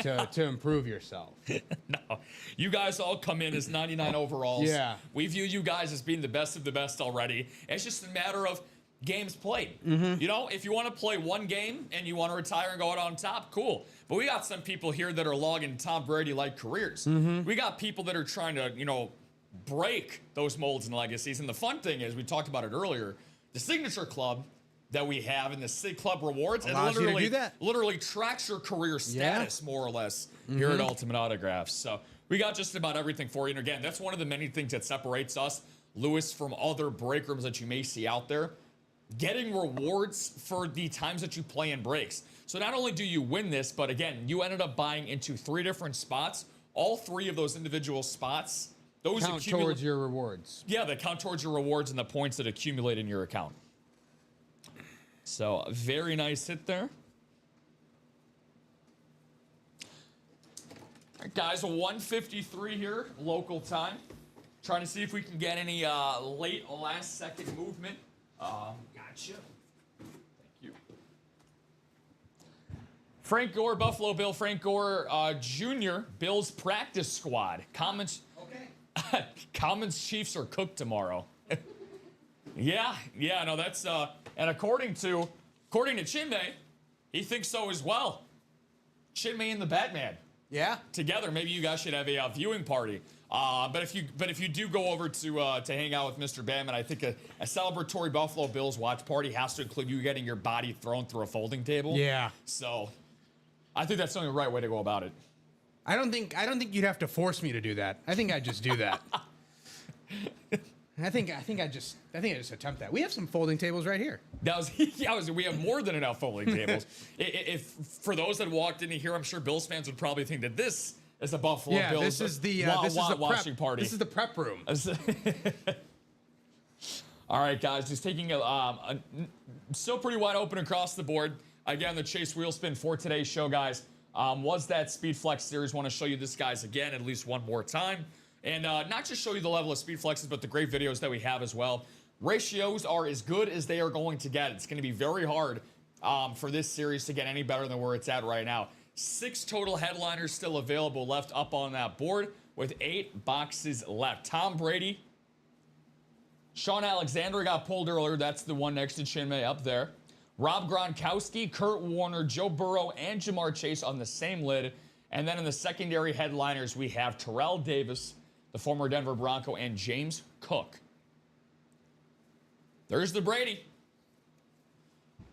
to improve yourself. No. You guys all come in as 99 overalls. Yeah. We view you guys as being the best of the best already. It's just a matter of games played. If you want to play one game and you want to retire and go out on top, cool. But we got some people here that are logging Tom Brady-like careers. We got people that are trying to, break those molds and legacies. And the fun thing is, we talked about it earlier, the Signature Club that we have in the SIG Club Rewards, and literally tracks your career status more or less here at Ultimate Autographs. So we got just about everything for you. And again, that's one of the many things that separates us, Lewis, from other break rooms that you may see out there. Getting rewards for the times that you play in breaks. So not only do you win this, but again, you ended up buying into 3 different spots. All 3 of those individual spots, those count towards your rewards. Yeah, they count towards your rewards and the points that accumulate in your account. So, a very nice hit there. All right, guys, 1:53 here, local time. Trying to see if we can get any late last-second movement. Gotcha. Thank you. Frank Gore, Buffalo Bill. Frank Gore Jr., Bills practice squad. Comments Chiefs are cooked tomorrow. Yeah, no, that's and according to Chinmay, he thinks so as well. Chinmay and the Batman. Yeah. Together, maybe you guys should have a viewing party. But if you do go over to hang out with Mr. Batman, I think a celebratory Buffalo Bills watch party has to include you getting your body thrown through a folding table. Yeah. So, I think that's the only right way to go about it. I don't think you'd have to force me to do that. I think I'd just do that. I think I just attempt that. We have some folding tables right here. We have more than enough folding tables. If for those that walked into here, I'm sure Bills fans would probably think that this is a Buffalo Bills this is the watching party. This is the prep room. All right, guys, just taking a still pretty wide open across the board. Again, the Chase wheel spin for today's show, guys, was that Speed Flex series. Want to show you this, guys, again at least one more time. And not just show you the level of speed flexes, but the great videos that we have as well. Ratios are as good as they are going to get. It's going to be very hard for this series to get any better than where it's at right now. 6 total headliners still available left up on that board with 8 boxes left. Tom Brady. Sean Alexander got pulled earlier. That's the one next to Chinmay up there. Rob Gronkowski, Kurt Warner, Joe Burrow, and Jamar Chase on the same lid. And then in the secondary headliners, we have Terrell Davis, the former Denver Bronco, and James Cook. There's the Brady.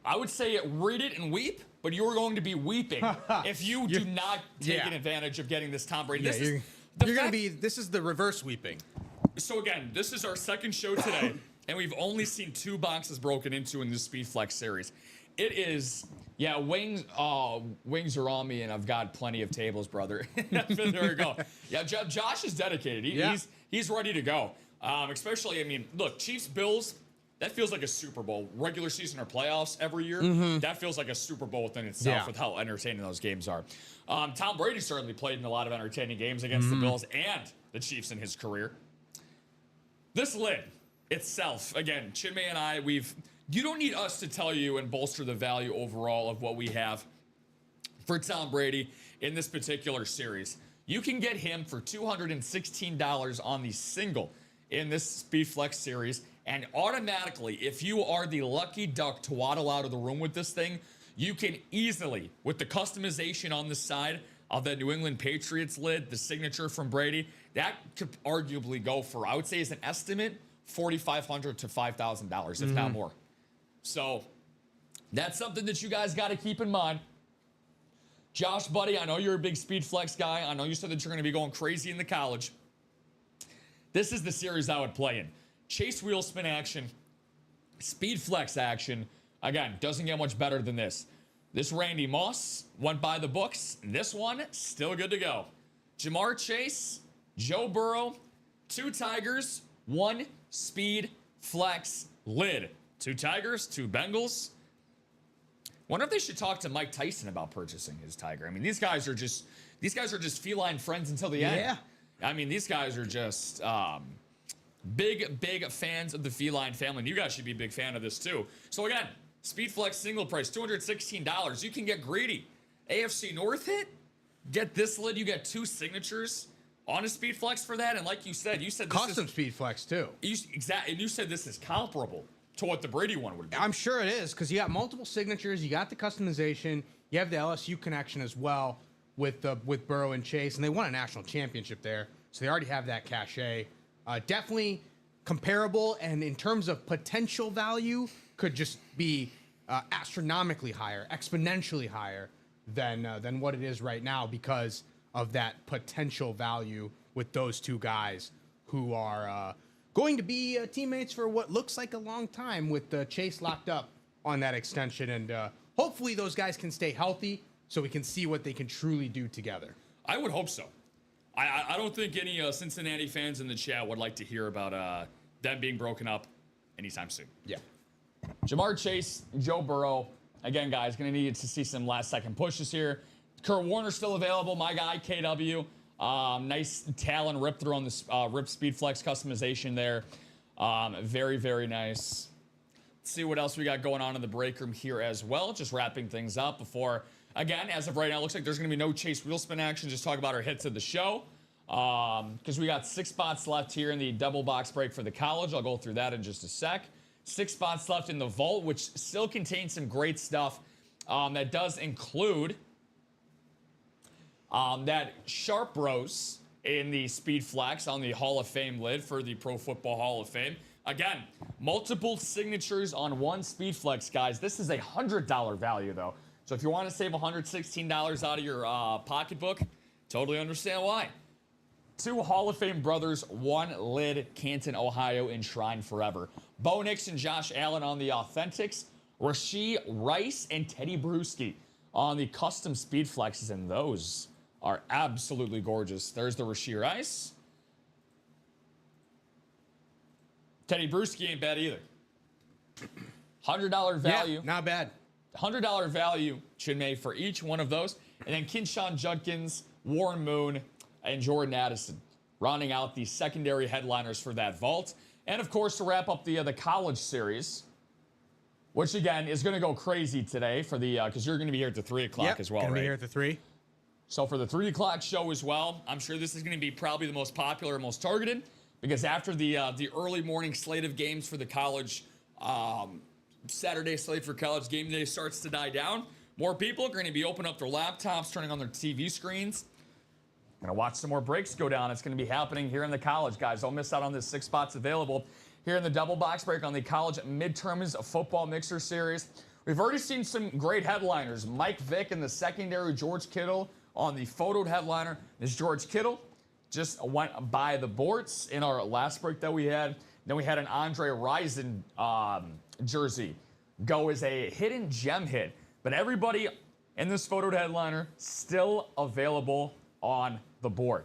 I would say read it and weep, but you're going to be weeping if you do not take advantage of getting this Tom Brady. This is the reverse weeping. So again, this is our second show today, and we've only seen 2 boxes broken into in this Speed Flex series. It is, wings are on me, and I've got plenty of tables, brother. There we go. Yeah, Josh is dedicated. He's ready to go. Especially, I mean, look, Chiefs, Bills, that feels like a Super Bowl. Regular season or playoffs every year, that feels like a Super Bowl within itself with how entertaining those games are. Tom Brady certainly played in a lot of entertaining games against the Bills and the Chiefs in his career. This lid itself, again, Chinmay and I, you don't need us to tell you and bolster the value overall of what we have for Tom Brady in this particular series. You can get him for $216 on the single in this Speed Flex series. And automatically, if you are the lucky duck to waddle out of the room with this thing, you can easily, with the customization on the side of that New England Patriots lid, the signature from Brady, that could arguably go for, I would say as an estimate, $4,500 to $5,000, if not more. So that's something that you guys got to keep in mind. Josh, buddy, I know you're a big Speed Flex guy. I know you said that you're going to be going crazy in the college. This is the series I would play in. Chase wheel spin action, Speed Flex action. Again, doesn't get much better than this. This Randy Moss went by the books. This one, still good to go. Jamar Chase, Joe Burrow, 2 Tigers, 1 Speed Flex lid. 2 Tigers, 2 Bengals. Wonder if they should talk to Mike Tyson about purchasing his Tiger. I mean, these guys are just feline friends until the end. Yeah. I mean, these guys are just big fans of the feline family. And you guys should be a big fan of this too. So again, Speed Flex single price, $216. You can get greedy. AFC North hit, get this lid. You get 2 signatures on a Speed Flex for that. And like you said this custom Speed Flex too. Exactly. And you said this is comparable to what the Brady one would be. I'm sure it is, because you got multiple signatures. You got the customization. You have the LSU connection as well with Burrow and Chase. And they won a national championship there. So they already have that cachet. Definitely comparable. And in terms of potential value, could just be astronomically higher, exponentially higher than what it is right now because of that potential value with those 2 guys who are going to be teammates for what looks like a long time with Chase locked up on that extension. And hopefully those guys can stay healthy so we can see what they can truly do together. I would hope so. I don't think any Cincinnati fans in the chat would like to hear about them being broken up anytime soon. Yeah. Jamar Chase, Joe Burrow. Again, guys, going to need to see some last-second pushes here. Kurt Warner still available. My guy, KW. Nice Talon rip through on the rip Speed Flex customization there. Very, very nice. Let's see what else we got going on in the break room here as well. Just wrapping things up before, again, as of right now, it looks like there's going to be no Chase wheel spin action. Just talk about our hits of the show. Because we got 6 spots left here in the double box break for the college. I'll go through that in just a sec. 6 spots left in the vault, which still contains some great stuff. That does include that Sharp Bros in the Speed Flex on the Hall of Fame lid for the Pro Football Hall of Fame. Again, multiple signatures on 1 Speed Flex, guys. This is a $100 value, though. So if you want to save $116 out of your pocketbook, totally understand why. Two Hall of Fame brothers, one lid, Canton, Ohio, enshrined forever. Bo Nix and Josh Allen on the Authentics. Rasheed Rice and Teddy Bruschi on the custom speed flexes, and those are absolutely gorgeous. There's the Rasheed Rice. Teddy Bruschi ain't bad either. $100 value. Yeah, not bad. $100 value, Chinmay, for each one of those. And then Kinshawn Judkins, Warren Moon, and Jordan Addison, rounding out the secondary headliners for that vault. And, of course, to wrap up the college series, which, again, is going to go crazy today for the because you're going to be here at the 3 o'clock as well, Gonna right? be here at the 3. So for the 3 o'clock show as well, I'm sure this is going to be probably the most popular and most targeted, because after the early morning slate of games for the college Saturday slate for college game day starts to die down, more people are going to be opening up their laptops, turning on their TV screens. Going to watch some more breaks go down. It's going to be happening here in the college, guys. Don't miss out on this 6 spots available here in the double box break on the college midterms football mixer series. We've already seen some great headliners. Mike Vick in the secondary, George Kittle on the photoed headliner. This George Kittle just went by the boards in our last break that we had. Then we had an Andre Rison jersey go as a hidden gem hit. But everybody in this photoed headliner still available on the board.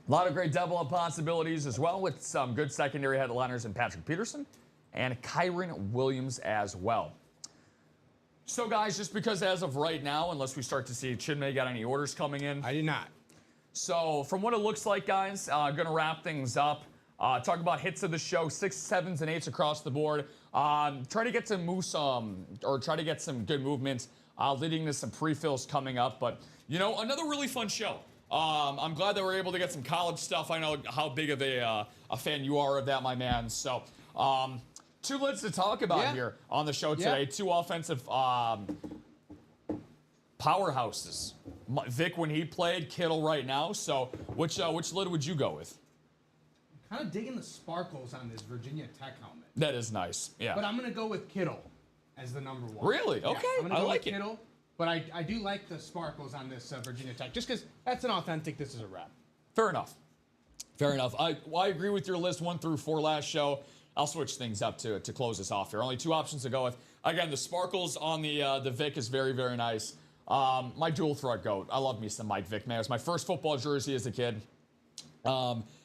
A lot of great double-up possibilities as well, with some good secondary headliners in Patrick Peterson and Kyron Williams as well. So, guys, just because as of right now, unless we start to see Chinmay got any orders coming in. I do not. So, from what it looks like, guys, going to wrap things up. Talk about hits of the show, 6, 7s, and 8s across the board. Try to get to move some, or try to get some good movement, leading to some pre-fills coming up. But, you know, another really fun show. I'm glad that we're able to get some college stuff. I know how big of a fan you are of that, my man. So, 2 lids to talk about here on the show today. 2 offensive powerhouses. Vic when he played, Kittle right now. So, which lid would you go with? Kind of digging the sparkles on this Virginia Tech helmet. That is nice. Yeah. But I'm going to go with Kittle as the number 1. Really? Okay. I'm going to go like with Kittle. But I do like the sparkles on this Virginia Tech, just because that's an authentic. This is a wrap. Fair enough. Fair enough. I agree with your list 1 through 4 last show. I'll switch things up to close this off here. Only 2 options to go with. Again, the sparkles on the Vic is very, very nice. My dual threat goat. I love me some Mike Vick, man. It was my first football jersey as a kid.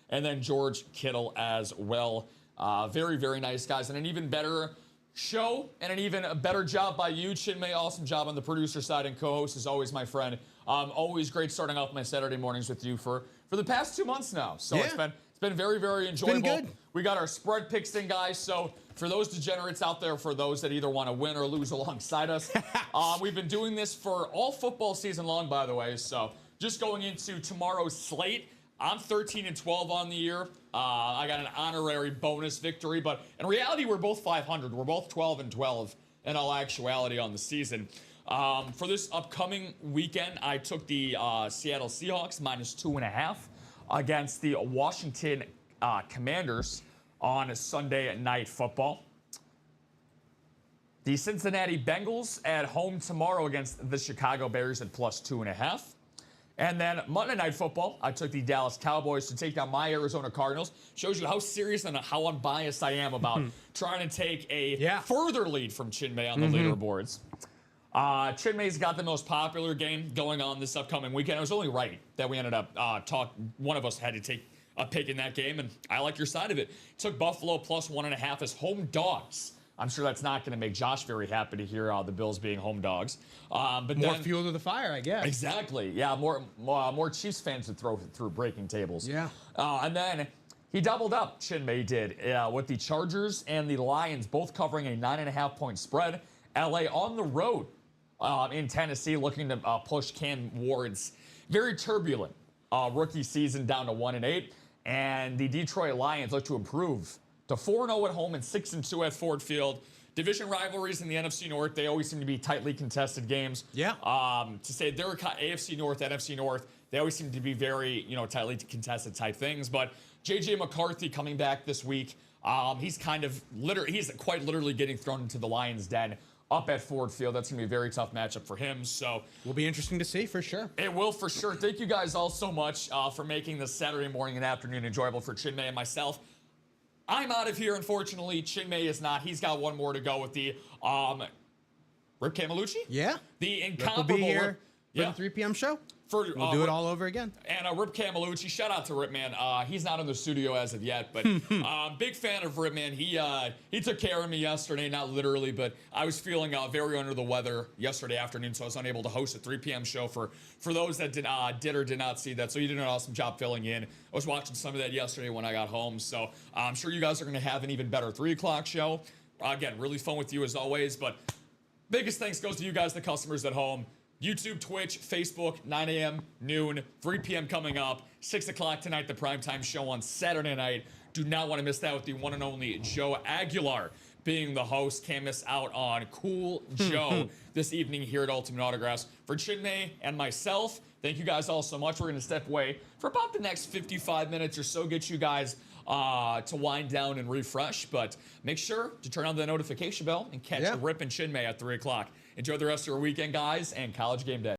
And then George Kittle as well. Very, very nice, guys. And an even better show and an even better job by you, Chinmay. Awesome job on the producer side and co-host, as always, my friend. Always great starting off my Saturday mornings with you for the past 2 months now. So it's been very, very enjoyable. Been good. We got our spread picks in, guys. So for those degenerates out there, for those that either want to win or lose alongside us, we've been doing this for all football season long, by the way. So just going into tomorrow's slate, I'm 13-12 on the year. I got an honorary bonus victory, but in reality, we're both 500. We're both 12-12 in all actuality on the season. For this upcoming weekend, I took the Seattle Seahawks -2.5 against the Washington Commanders on a Sunday Night Football. The Cincinnati Bengals at home tomorrow against the Chicago Bears at +2.5. And then Monday Night Football, I took the Dallas Cowboys to take down my Arizona Cardinals. Shows you how serious and how unbiased I am about trying to take a further lead from Chinmay on the leaderboards. Chinmay's got the most popular game going on this upcoming weekend. It was only right that we ended up one of us had to take a pick in that game, and I like your side of it. Took Buffalo +1.5 as home dogs. I'm sure that's not going to make Josh very happy to hear the Bills being home dogs. But more fuel to the fire, I guess. Exactly. Yeah, more Chiefs fans would throw through breaking tables. Yeah. And then he doubled up, Chinmay did, with the Chargers and the Lions both covering a 9.5-point spread. LA on the road in Tennessee looking to push Cam Ward's very turbulent rookie season down to 1-8. And the Detroit Lions look to improve to 4-0 at home and 6-2 at Ford Field. Division rivalries in the NFC North, they always seem to be tightly contested games. Yeah. To say they're AFC North, NFC North, they always seem to be very, tightly contested type things. But J.J. McCarthy coming back this week, he's quite literally getting thrown into the Lions' den up at Ford Field. That's going to be a very tough matchup for him. So will be interesting to see for sure. It will for sure. Thank you guys all so much for making this Saturday morning and afternoon enjoyable for Chinmay and myself. I'm out of here, unfortunately. Chinmay is not. He's got one more to go with the Rip Camelucci? Yeah. The Rip incomparable will be here for yeah. the 3 p.m. show. We'll do it all over again. And Rip Camelucci, shout out to Rip, man. He's not in the studio as of yet, but big fan of Rip, man. He took care of me yesterday, not literally, but I was feeling very under the weather yesterday afternoon, so I was unable to host a 3 p.m. show for those that did or did not see that. So he did an awesome job filling in. I was watching some of that yesterday when I got home, so I'm sure you guys are going to have an even better 3 o'clock show. Again, really fun with you as always, but biggest thanks goes to you guys, the customers at home. YouTube, Twitch, Facebook, 9 a.m., noon, 3 p.m. coming up, 6 o'clock tonight, the primetime show on Saturday night. Do not want to miss that with the one and only Joe Aguilar being the host. Can't miss out on Cool Joe this evening here at Ultimate Autographs. For Chinmay and myself, thank you guys all so much. We're going to step away for about the next 55 minutes or so, get you guys to wind down and refresh. But make sure to turn on the notification bell and catch Rip and Chinmay at 3 o'clock. Enjoy the rest of your weekend, guys, and College Game Day.